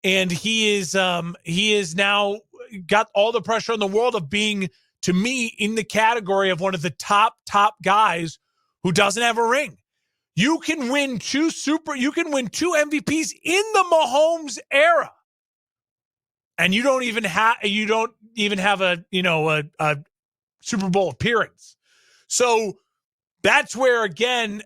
S1: And he is now got all the pressure in the world of being, to me, in the category of one of the top guys who doesn't have a ring. You can win two MVPs in the Mahomes era. And you don't even have a Super Bowl appearance. So that's where, again,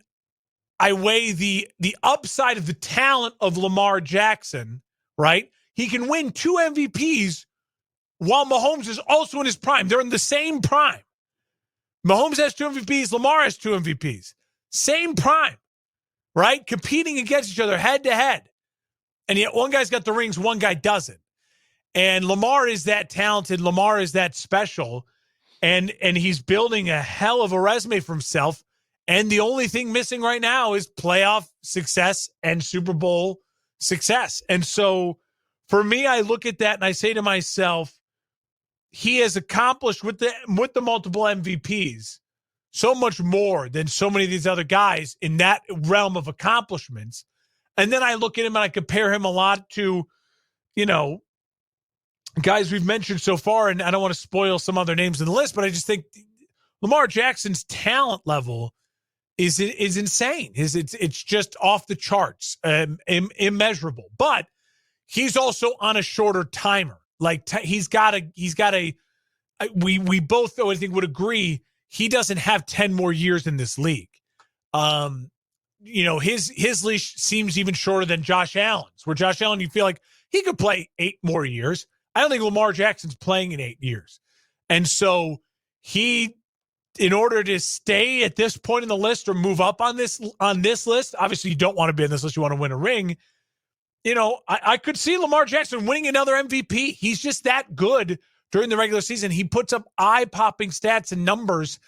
S1: I weigh the upside of the talent of Lamar Jackson, right? He can win 2 MVPs while Mahomes is also in his prime. They're in the same prime. Mahomes has 2 MVPs. Lamar has 2 MVPs. Same prime, right? Competing against each other head to head. And yet one guy's got the rings, one guy doesn't. And Lamar is that talented. Lamar is that special. And he's building a hell of a resume for himself. And the only thing missing right now is playoff success and Super Bowl success. And so for me, I look at that and I say to myself, he has accomplished with the multiple MVPs so much more than so many of these other guys in that realm of accomplishments. And then I look at him and I compare him a lot to, guys we've mentioned so far, and I don't want to spoil some other names in the list, but I just think Lamar Jackson's talent level is insane. It's just off the charts, immeasurable. But he's also on a shorter timer. Like we both, though, I think, would agree he doesn't have 10 more years in this league. His leash seems even shorter than Josh Allen's, where Josh Allen, you feel like he could play 8 more years. I don't think Lamar Jackson's playing in 8 years. And so in order to stay at this point in the list or move up on this list, obviously you don't want to be on this list. You want to win a ring. I could see Lamar Jackson winning another MVP. He's just that good during the regular season. He puts up eye-popping stats and numbers,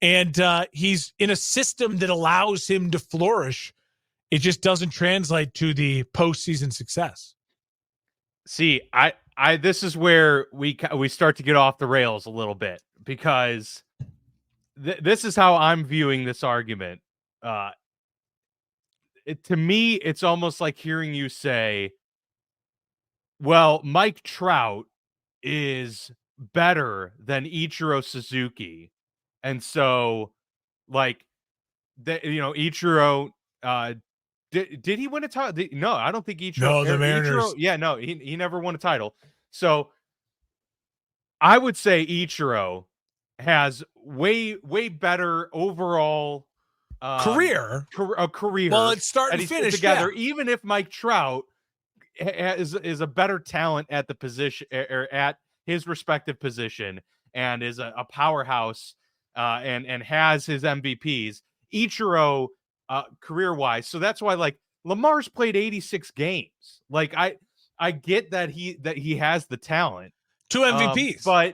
S1: and he's in a system that allows him to flourish. It just doesn't translate to the postseason success.
S2: See, this is where we start to get off the rails a little bit, because this is how I'm viewing this argument. To me, it's almost like hearing you say, well, Mike Trout is better than Ichiro Suzuki. And so, Ichiro, did he win a title? No, I don't think Ichiro.
S1: No, the Mariners.
S2: He never won a title. So I would say Ichiro has way better overall
S1: career. Well, it's start and finish
S2: together. Yeah. Even if Mike Trout is a better talent at the position or at his respective position and is a powerhouse and has his MVPs, Ichiro career wise. So that's why Lamar's played 86 games. I get that he has the talent,
S1: 2 MVPs,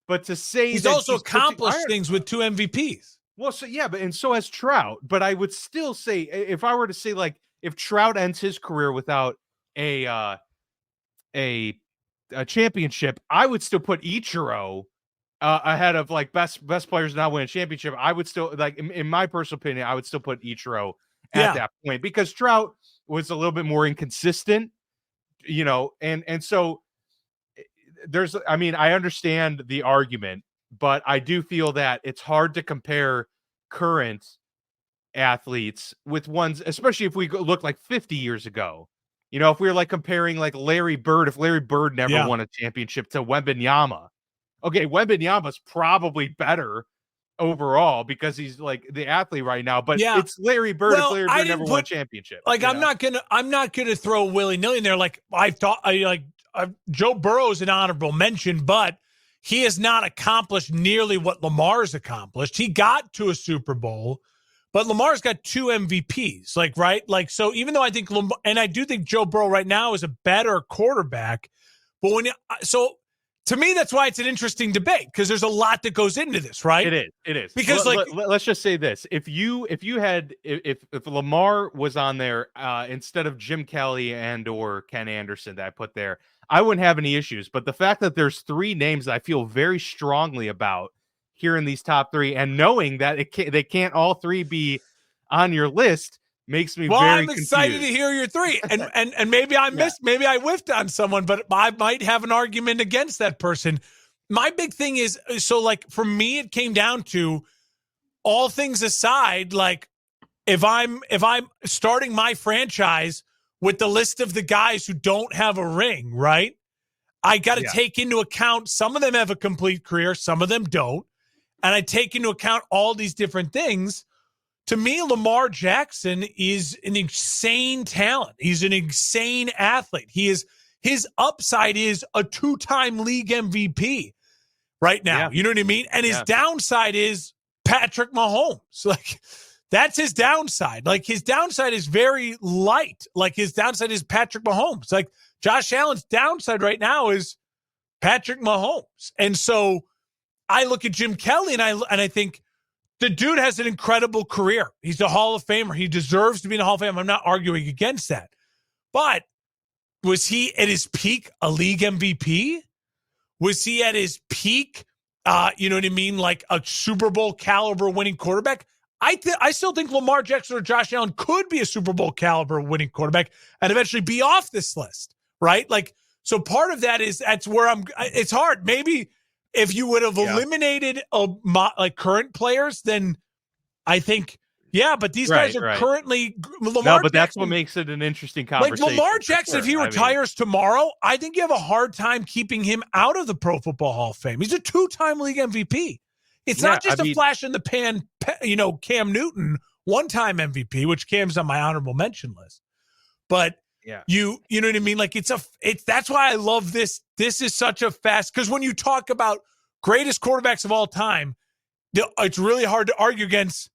S2: but to say
S1: he's also accomplished things with 2 MVPs.
S2: Well, so yeah, and so has Trout. But I would still say, if I were to say, if Trout ends his career without a championship, I would still put Ichiro ahead of best players not win a championship. I would still in my personal opinion, I would still put Ichiro at that point, because Trout was a little bit more inconsistent, and so I understand the argument, but I do feel that it's hard to compare current athletes with ones, especially if we look 50 years ago. If we were comparing Larry Bird, if Larry Bird never won a championship, to Wembanyama. Okay, Wembanyama's probably better overall because he's the athlete right now, but it's Larry Bird if Larry Bird never won a championship.
S1: I'm not gonna throw willy-nilly in there. Joe Burrow's an honorable mention, but he has not accomplished nearly what Lamar's accomplished. He got to a Super Bowl, but Lamar's got 2 MVPs, right? So even though I think and I do think Joe Burrow right now is a better quarterback, but to me, that's why it's an interesting debate, because there's a lot that goes into this, right?
S2: It is.
S1: Because
S2: let's just say this. If Lamar was on there instead of Jim Kelly and or Ken Anderson that I put there, I wouldn't have any issues. But the fact that there's 3 names that I feel very strongly about here in these top 3, and knowing that they can't all 3 be on your list, makes me very
S1: I'm excited
S2: confused.
S1: to hear your 3. And maybe I missed, maybe I whiffed on someone, but I might have an argument against that person. My big thing is, for me, it came down to, all things aside, if I'm starting my franchise with the list of the guys who don't have a ring, right? I got to take into account some of them have a complete career, some of them don't. And I take into account all these different things. To me, Lamar Jackson is an insane talent. He's an insane athlete. His upside is a 2-time league MVP right now. You know what I mean? And his downside is Patrick Mahomes. Like, that's his downside. Like, his downside is very light. Like, his downside is Patrick Mahomes. Like, Josh Allen's downside right now is Patrick Mahomes. And so I look at Jim Kelly and I think the dude has an incredible career. He's a Hall of Famer. He deserves to be in the Hall of Fame. I'm not arguing against that. But was he at his peak a league MVP? Was he at his peak, you know what I mean, like a Super Bowl caliber winning quarterback? I still think Lamar Jackson or Josh Allen could be a Super Bowl caliber winning quarterback and eventually be off this list, right? Like, so part of that is that's where it's hard. Maybe if you would have eliminated like current players, then I think, but these guys are currently Lamar.
S2: No, but that's
S1: Jackson,
S2: what makes it an interesting conversation.
S1: Like Lamar Jackson, if he retires tomorrow, I think you have a hard time keeping him out of the Pro Football Hall of Fame. He's a 2-time league MVP. It's not just a flash in the pan, Cam Newton, 1-time MVP, which Cam's on my honorable mention list. But you know what I mean? Like that's why I love this. This is such a fast, because when you talk about greatest quarterbacks of all time, it's really hard to argue against.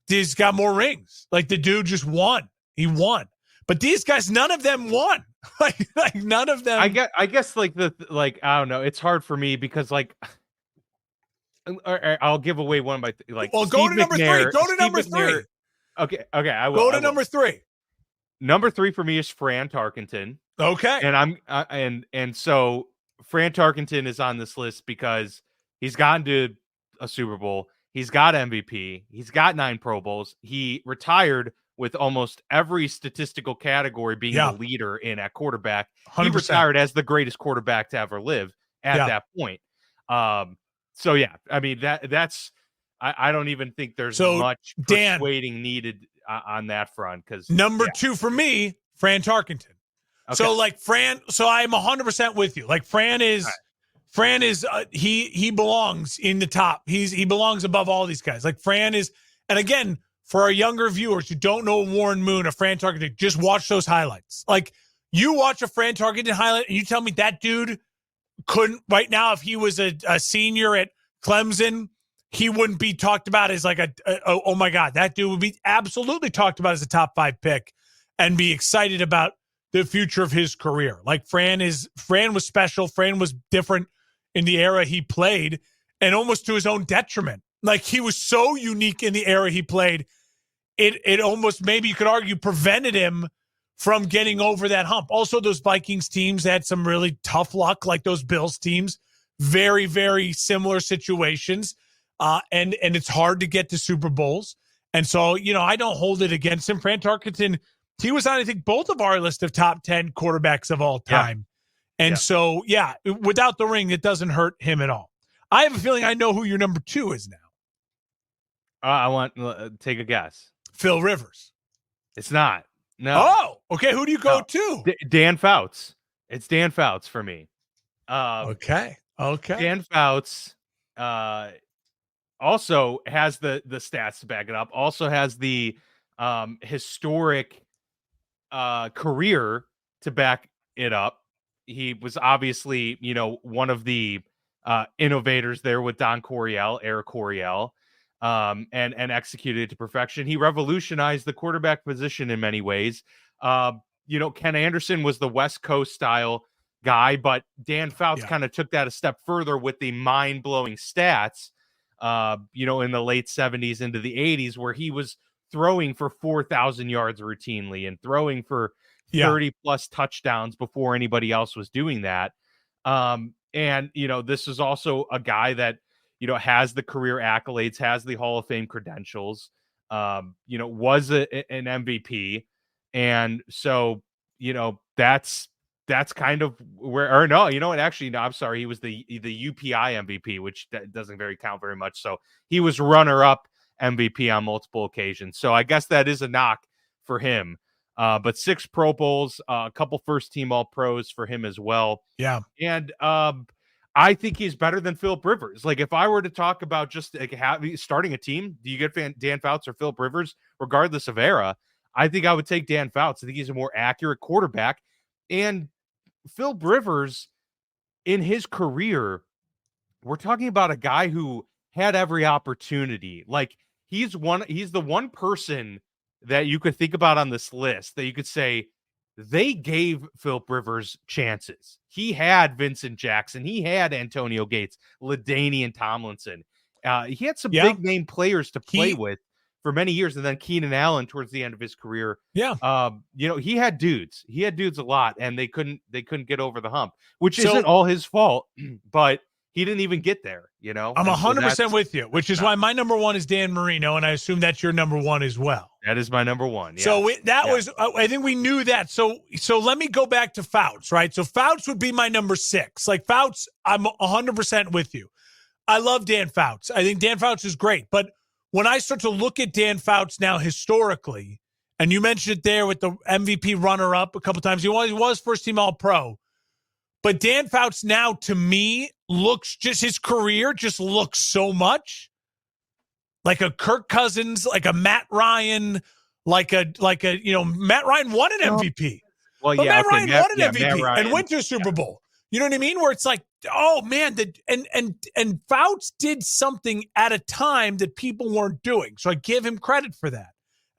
S1: He's got more rings. Like, the dude just won. He won. But these guys, none of them won. like none of them.
S2: I guess like I don't know. It's hard for me because like I'll give away one by like.
S1: Well, go to number 3. Go to number 3.
S2: Okay. I will.
S1: Go to number 3.
S2: Number 3 for me is Fran Tarkenton.
S1: Okay.
S2: And and so Fran Tarkenton is on this list because he's gotten to a Super Bowl. He's got MVP. He's got 9 Pro Bowls. He retired with almost every statistical category being the leader in at quarterback. 100%. He retired as the greatest quarterback to ever live at that point. So yeah, I mean that's I don't even think there's much persuading needed on that front, because
S1: number 2 for me, Fran Tarkenton. Okay. So like so I'm 100% with you. Like Fran is he belongs in the top. He belongs above all these guys. Like Fran is, and again, for our younger viewers who don't know Warren Moon or Fran Tarkenton, just watch those highlights. Like, you watch a Fran Tarkenton highlight and you tell me that dude couldn't right now, if he was a senior at Clemson, he wouldn't be talked about as like oh my God, that dude would be absolutely talked about as a top 5 pick and be excited about the future of his career. Like Fran was special. Fran was different in the era he played, and almost to his own detriment. Like, he was so unique in the era he played, it almost, maybe you could argue, prevented him from getting over that hump. Also, those Vikings teams had some really tough luck, like those Bills teams. Very, very similar situations. And it's hard to get to Super Bowls. And so, I don't hold it against him. Fran Tarkenton, he was on, I think, both of our list of top 10 quarterbacks of all time. And so, without the ring, it doesn't hurt him at all. I have a feeling I know who your number 2 is now.
S2: I want take a guess.
S1: Phil Rivers.
S2: It's not. No.
S1: Oh, okay. Who do you go to?
S2: Dan Fouts. It's Dan Fouts for me.
S1: Okay.
S2: Dan Fouts also has the stats to back it up. Also has the historic career to back it up. He was obviously, one of the innovators there with Eric Coryell, and executed it to perfection. He revolutionized the quarterback position in many ways. Ken Anderson was the West Coast style guy, but Dan Fouts kind of took that a step further with the mind-blowing stats, in the late 70s into the 80s, where he was throwing for 4,000 yards routinely and throwing for 30 plus touchdowns before anybody else was doing that. And this is also a guy that, has the career accolades, has the Hall of Fame credentials, was an MVP. And so, that's kind of where, or no, actually, no, I'm sorry. He was the UPI MVP, which doesn't count very much. So he was runner up MVP on multiple occasions. So I guess that is a knock for him. But 6 Pro Bowls, a couple first team All Pros for him as well.
S1: Yeah.
S2: And I think he's better than Philip Rivers. Like, if I were to talk about just like starting a team, do you get Dan Fouts or Philip Rivers, regardless of era? I think I would take Dan Fouts. I think he's a more accurate quarterback. And Philip Rivers, in his career, we're talking about a guy who had every opportunity. Like, he's the one person that you could think about on this list that you could say they gave Philip Rivers chances. He had Vincent Jackson. He had Antonio Gates, LaDainian Tomlinson. He had some big name players to play with for many years. And then Keenan Allen towards the end of his career.
S1: Yeah.
S2: He had dudes. He had dudes a lot, and they couldn't get over the hump, which isn't all his fault, but he didn't even get there,
S1: I'm 100% with you, which is why my number 1 is Dan Marino, and I assume that's your number 1 as well.
S2: That is my number 1. Yeah.
S1: So was, I think we knew that. So let me go back to Fouts, right? So Fouts would be my number 6. Like, Fouts, I'm 100% with you. I love Dan Fouts. I think Dan Fouts is great. But when I start to look at Dan Fouts now historically, and you mentioned it there with the MVP runner-up a couple times, he was first-team All-Pro. But Dan Fouts now, to me, his career just looks so much like a Kirk Cousins, like a Matt Ryan, Matt Ryan won an MVP.
S2: Well,
S1: but
S2: yeah,
S1: Matt Ryan won an MVP and went to a
S2: Yeah.
S1: Super Bowl. You know what I mean? Where it's like, oh man, and Fouts did something at a time that people weren't doing. So I give him credit for that.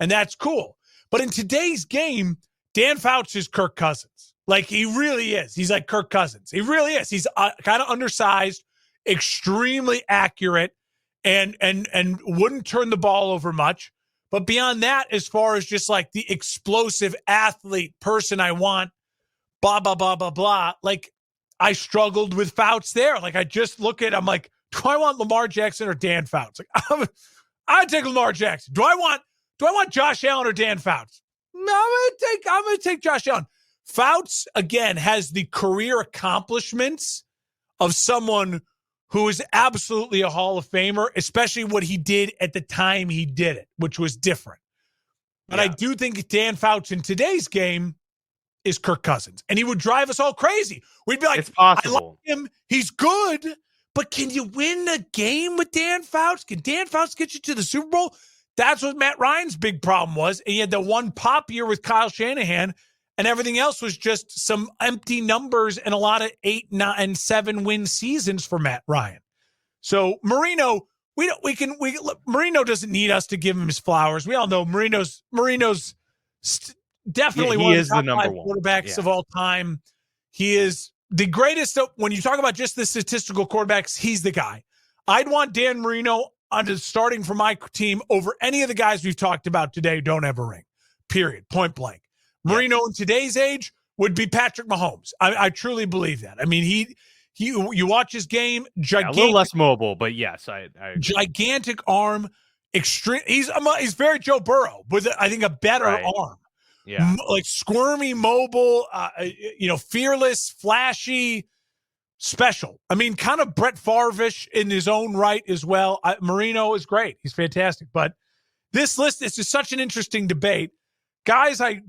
S1: And that's cool. But in today's game, Dan Fouts is Kirk Cousins. Like, he really is. He's like Kirk Cousins. He really is. He's kind of undersized, extremely accurate, and wouldn't turn the ball over much. But beyond that, as far as just like the explosive athlete person I want, blah, blah, blah, blah, blah. Like, I struggled with Fouts there. Like, I just look at, I'm like, do I want Lamar Jackson or Dan Fouts? Like, I'd take Lamar Jackson. Do I want Josh Allen or Dan Fouts? No, I'm gonna take Josh Allen. Fouts, again, has the career accomplishments of someone who is absolutely a Hall of Famer, especially what he did at the time he did it, which was different. But I do think Dan Fouts in today's game is Kirk Cousins, and he would drive us all crazy. We'd be like,
S2: it's possible.
S1: I like him. He's good, but can you win a game with Dan Fouts? Can Dan Fouts get you to the Super Bowl? That's what Matt Ryan's big problem was. And he had the one pop year with Kyle Shanahan, and everything else was just some empty numbers and a lot of 8, 9, and 7 win seasons for Matt Ryan. So Marino, Marino doesn't need us to give him his flowers. We all know Marino's definitely one of the top
S2: number
S1: 5
S2: one
S1: quarterbacks of all time. He is the greatest. When you talk about just the statistical quarterbacks, he's the guy. I'd want Dan Marino starting for my team over any of the guys we've talked about today. Don't have a ring, period, point blank. Marino in today's age would be Patrick Mahomes. I truly believe that. I mean, you watch his game, gigantic,
S2: a little less mobile, but yes, I agree.
S1: Gigantic arm, extreme. He's very Joe Burrow with I think a better arm.
S2: Yeah,
S1: like squirmy, mobile, fearless, flashy, special. I mean, kind of Brett Favre-ish in his own right as well. Marino is great. He's fantastic. But this list is just such an interesting debate. Guys I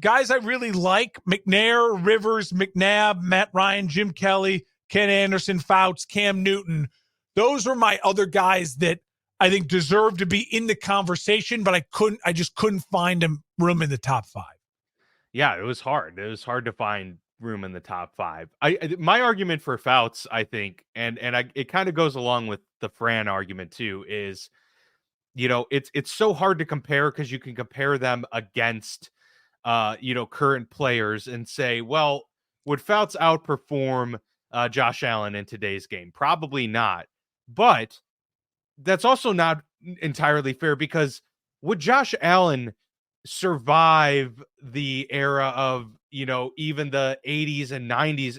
S1: really like: McNair, Rivers, McNabb, Matt Ryan, Jim Kelly, Ken Anderson, Fouts, Cam Newton. Those are my other guys that I think deserve to be in the conversation, but I just couldn't find them room in the top 5.
S2: Yeah, it was hard. It was hard to find room in the top 5. My argument for Fouts, I think, and it kind of goes along with the Fran argument too, is, it's so hard to compare because you can compare them against current players and say, well, would Fouts outperform Josh Allen in today's game? Probably not. But that's also not entirely fair, because would Josh Allen survive the era of, even the 80s and 90s?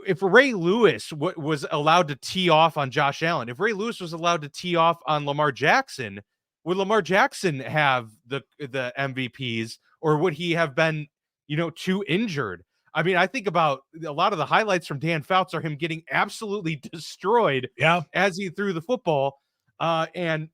S2: If Ray Lewis was allowed to tee off on Josh Allen, if Ray Lewis was allowed to tee off on Lamar Jackson, would Lamar Jackson have the MVPs, or would he have been, too injured? I mean, I think about a lot of the highlights from Dan Fouts are him getting absolutely destroyed as he threw the football. And,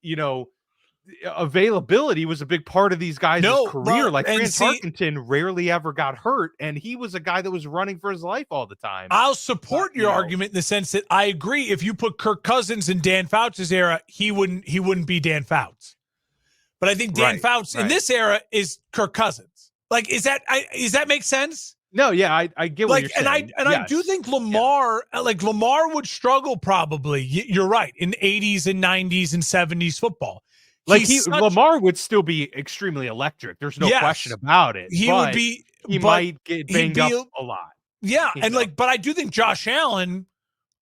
S2: availability was a big part of these guys'
S1: No,
S2: career. Like
S1: and
S2: Fran
S1: see,
S2: Tarkenton rarely ever got hurt, and he was a guy that was running for his life all the time.
S1: I'll support your argument in the sense that I agree. If you put Kirk Cousins in Dan Fouts' era, he wouldn't be Dan Fouts. But I think Dan Fouts in this era is Kirk Cousins. Like, does that make sense?
S2: No, yeah, I get what you're saying.
S1: I do think Lamar, Lamar would struggle probably. You're right, in 80s and 90s and 70s football.
S2: Lamar would still be extremely electric. There's no question about it.
S1: He would be.
S2: He might get banged up a lot.
S1: Yeah, but I do think Josh Allen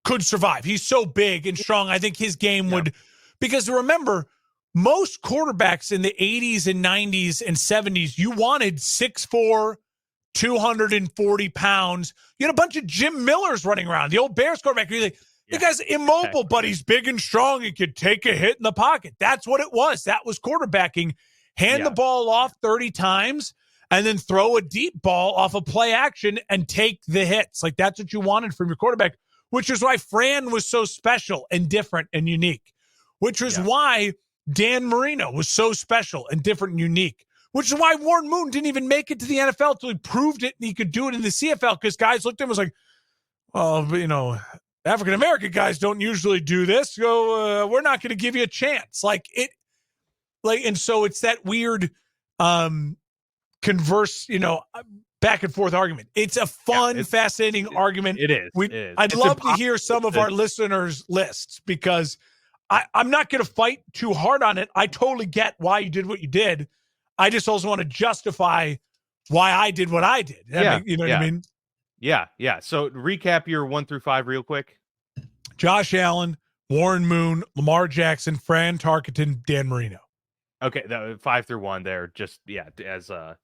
S1: could survive. He's so big and strong. I think his game would, because remember, most quarterbacks in the 80s and 90s and 70s, you wanted 6'4", 240 pounds. You had a bunch of Jim Millers running around. The old Bears quarterback. You're like, the guy's immobile, but he's big and strong. He could take a hit in the pocket. That's what it was. That was quarterbacking. Hand the ball off 30 times and then throw a deep ball off a play action and take the hits. Like, that's what you wanted from your quarterback, which is why Fran was so special and different and unique, which was why Dan Marino was so special and different and unique, which is why Warren Moon didn't even make it to the NFL until he proved it and he could do it in the CFL, because guys looked at him and was like, well, African-American guys don't usually do this, so we're not going to give you a chance. And so it's that weird converse, back and forth argument. It's a fun, fascinating argument.
S2: It is.
S1: I'd love to hear some of our listeners' lists, because I'm not going to fight too hard on it. I totally get why you did what you did. I just also want to justify why I did what I did. What I mean?
S2: Yeah. So recap your 1 through 5 real quick.
S1: Josh Allen, Warren Moon, Lamar Jackson, Fran Tarkenton, Dan Marino.
S2: Okay, 5 through 1 there. Just so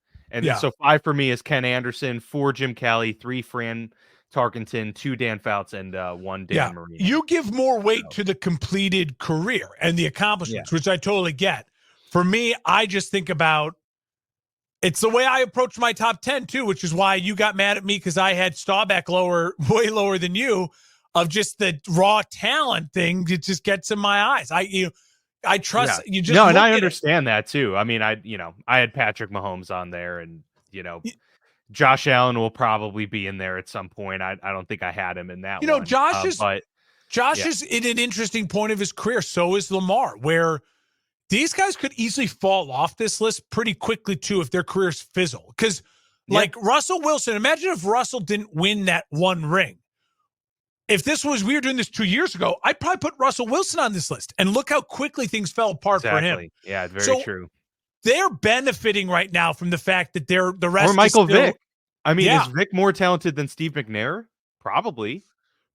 S2: 5 for me is Ken Anderson, 4 Jim Kelly, 3 Fran Tarkenton, 2 Dan Fouts, and 1 Dan Marino.
S1: You give more weight to the completed career and the accomplishments, which I totally get. For me, I just think about, it's the way I approach my top 10 too, which is why you got mad at me, because I had Staubach way lower than you, of just the raw talent thing. It just gets in my eyes. I trust you. Just
S2: and I understand that too. I mean, I had Patrick Mahomes on there, and Josh Allen will probably be in there at some point. I don't think I had him in that one.
S1: Josh is in an interesting point of his career. So is Lamar, where these guys could easily fall off this list pretty quickly too if their careers fizzle. Because like Russell Wilson, imagine if Russell didn't win that one ring. If we were doing this 2 years ago, I'd probably put Russell Wilson on this list. And look how quickly things fell apart for him.
S2: Yeah, very true.
S1: They're benefiting right now from the fact that the rest
S2: or Michael
S1: is still,
S2: Vick. I mean, is Vick more talented than Steve McNair? Probably,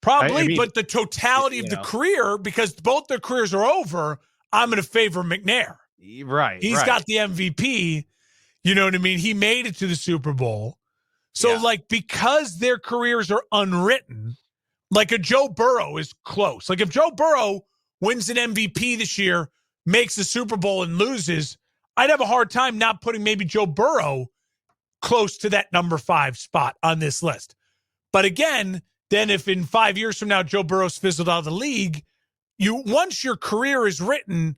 S1: but the totality of the career, because both their careers are over, I'm going to favor McNair.
S2: Right.
S1: He's got the MVP. You know what I mean? He made it to the Super Bowl. So, because their careers are unwritten, like a Joe Burrow is close. Like if Joe Burrow wins an MVP this year, makes the Super Bowl and loses, I'd have a hard time not putting maybe Joe Burrow close to that number 5 spot on this list. But again, then if in 5 years from now Joe Burrow's fizzled out of the league, once your career is written,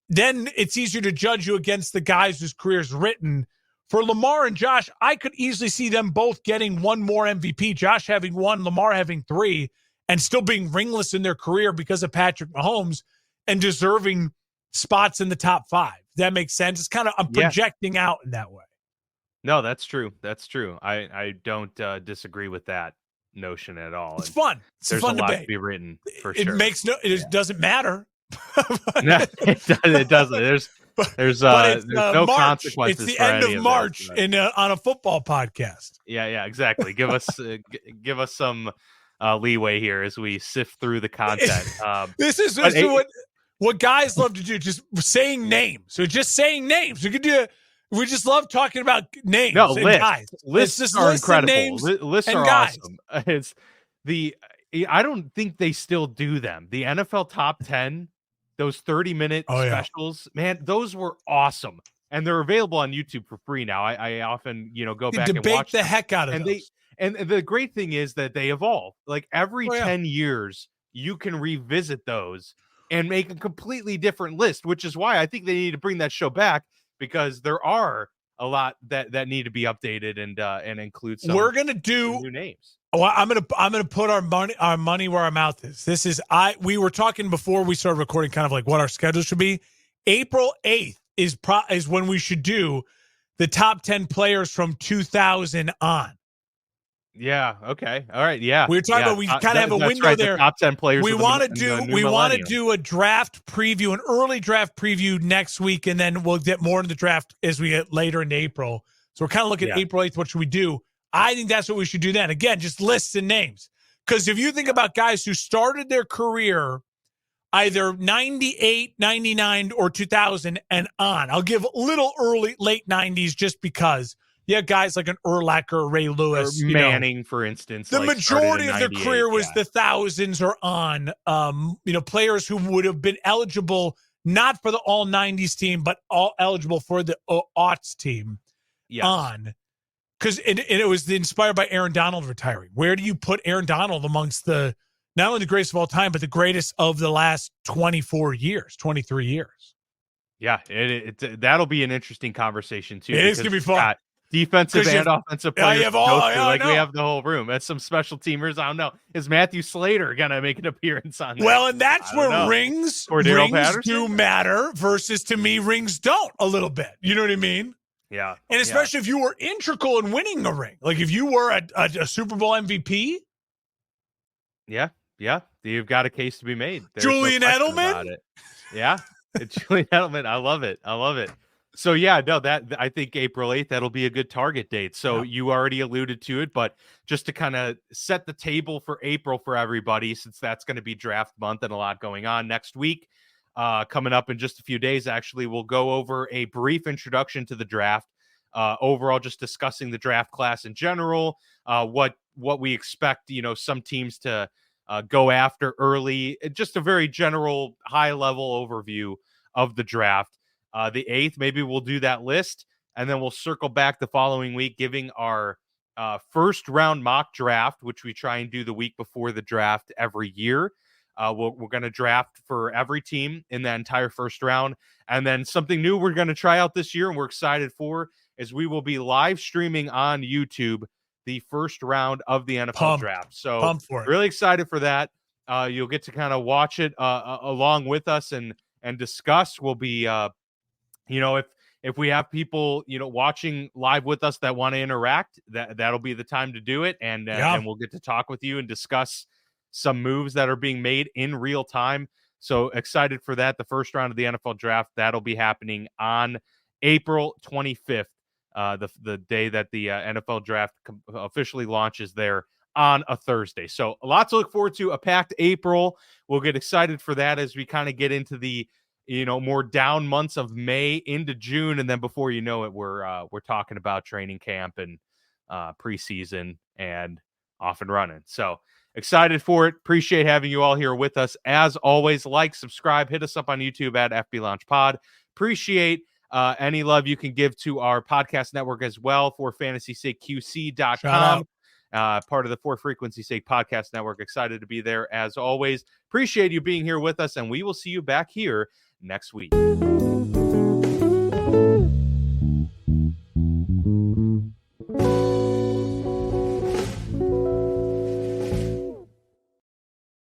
S1: then it's easier to judge you against the guys whose career is written. For Lamar and Josh, I could easily see them both getting one more MVP, Josh having 1, Lamar having 3, and still being ringless in their career because of Patrick Mahomes and deserving spots in the top 5. That makes sense. It's kind of, I'm projecting out in that way.
S2: No, that's true. That's true. I don't disagree with that notion at all.
S1: It's fun. It's
S2: there's
S1: a fun
S2: a lot
S1: debate.
S2: to be written for
S1: it
S2: sure.
S1: It doesn't matter.
S2: No, it doesn't. There's no
S1: March.
S2: consequences.
S1: It's the end of March on a football podcast.
S2: Yeah, exactly. Give us some leeway here as we sift through the content.
S1: This is what guys love to do, just saying names. So just saying names. We just love talking about names.
S2: No,
S1: and
S2: lists.
S1: Guys.
S2: Lists are incredible. Lists are
S1: guys.
S2: awesome. I don't think they still do them. The NFL top 10, those 30-minute specials, man, those were awesome. And they're available on YouTube for free now. I often, go back and watch
S1: the heck out of those.
S2: And the great thing is that they evolve. Like every 10 years, you can revisit those and make a completely different list, which is why I think they need to bring that show back, because there are a lot that need to be updated and include some.
S1: We're gonna do
S2: some new names.
S1: Well, I'm gonna put our money where our mouth is. This is we were talking before we started recording, kind of like what our schedule should be. April 8th is when we should do the top 10 players from 2000 on.
S2: Yeah. Okay. All right. Yeah.
S1: We were talking about we kind of have a window there.
S2: The top 10 players.
S1: We want to do a draft preview, an early draft preview next week, and then we'll get more into the draft as we get later in April. So we're kind of looking at April 8th. What should we do? I think that's what we should do then. Again, just lists and names. Because if you think about guys who started their career either 98, 99, or 2000 and on, I'll give little late 90s just because. Yeah, guys like an Urlacher, Ray Lewis,
S2: or Manning, for instance.
S1: The majority of their career was the thousands or on. Players who would have been eligible not for the all 90s team, but all eligible for the aughts team on. Because it was inspired by Aaron Donald retiring. Where do you put Aaron Donald amongst not only the greatest of all time, but the greatest of the last 23 years?
S2: Yeah, that'll be an interesting conversation too.
S1: It is going to be fun.
S2: Defensive and offensive players.
S1: We have the
S2: whole room. That's some special teamers. I don't know. Is Matthew Slater going to make an appearance on that?
S1: Well, and that's where rings do matter versus, to me, rings don't a little bit. You know what I mean?
S2: Yeah.
S1: And especially if you were integral in winning a ring. Like if you were a Super Bowl MVP.
S2: Yeah. Yeah. You've got a case to be made.
S1: Julian Edelman?
S2: Yeah. Julian Edelman. I love it. So, I think April 8th, that'll be a good target date. So you already alluded to it, but just to kind of set the table for April for everybody, since that's going to be draft month and a lot going on next week, coming up in just a few days, actually, we'll go over a brief introduction to the draft, overall, just discussing the draft class in general, what we expect, some teams to go after early, just a very general high level overview of the draft. The 8th, maybe we'll do that list, and then we'll circle back the following week, giving our first round mock draft, which we try and do the week before the draft every year. We're going to draft for every team in that entire first round. And then something new we're going to try out this year, and we're excited for, is we will be live streaming on YouTube the first round of the NFL draft. So really excited for that. You'll get to kind of watch it along with us and discuss. We'll be if we have people, watching live with us that want to interact, that'll be the time to do it. And we'll get to talk with you and discuss some moves that are being made in real time. So excited for that. The first round of the NFL draft, that'll be happening on April 25th, the day that the NFL draft officially launches there on a Thursday. So a lot to look forward to, a packed April. We'll get excited for that as we kind of get into the more down months of May into June. And then before you know it, we're talking about training camp and preseason and off and running. So excited for it. Appreciate having you all here with us. As always, like, subscribe, hit us up on YouTube at FB Launch Pod. Appreciate any love you can give to our podcast network as well, for fantasysakeqc.com. Part of the For Frequency Sake Podcast Network. Excited to be there as always. Appreciate you being here with us, and we will see you back here next week.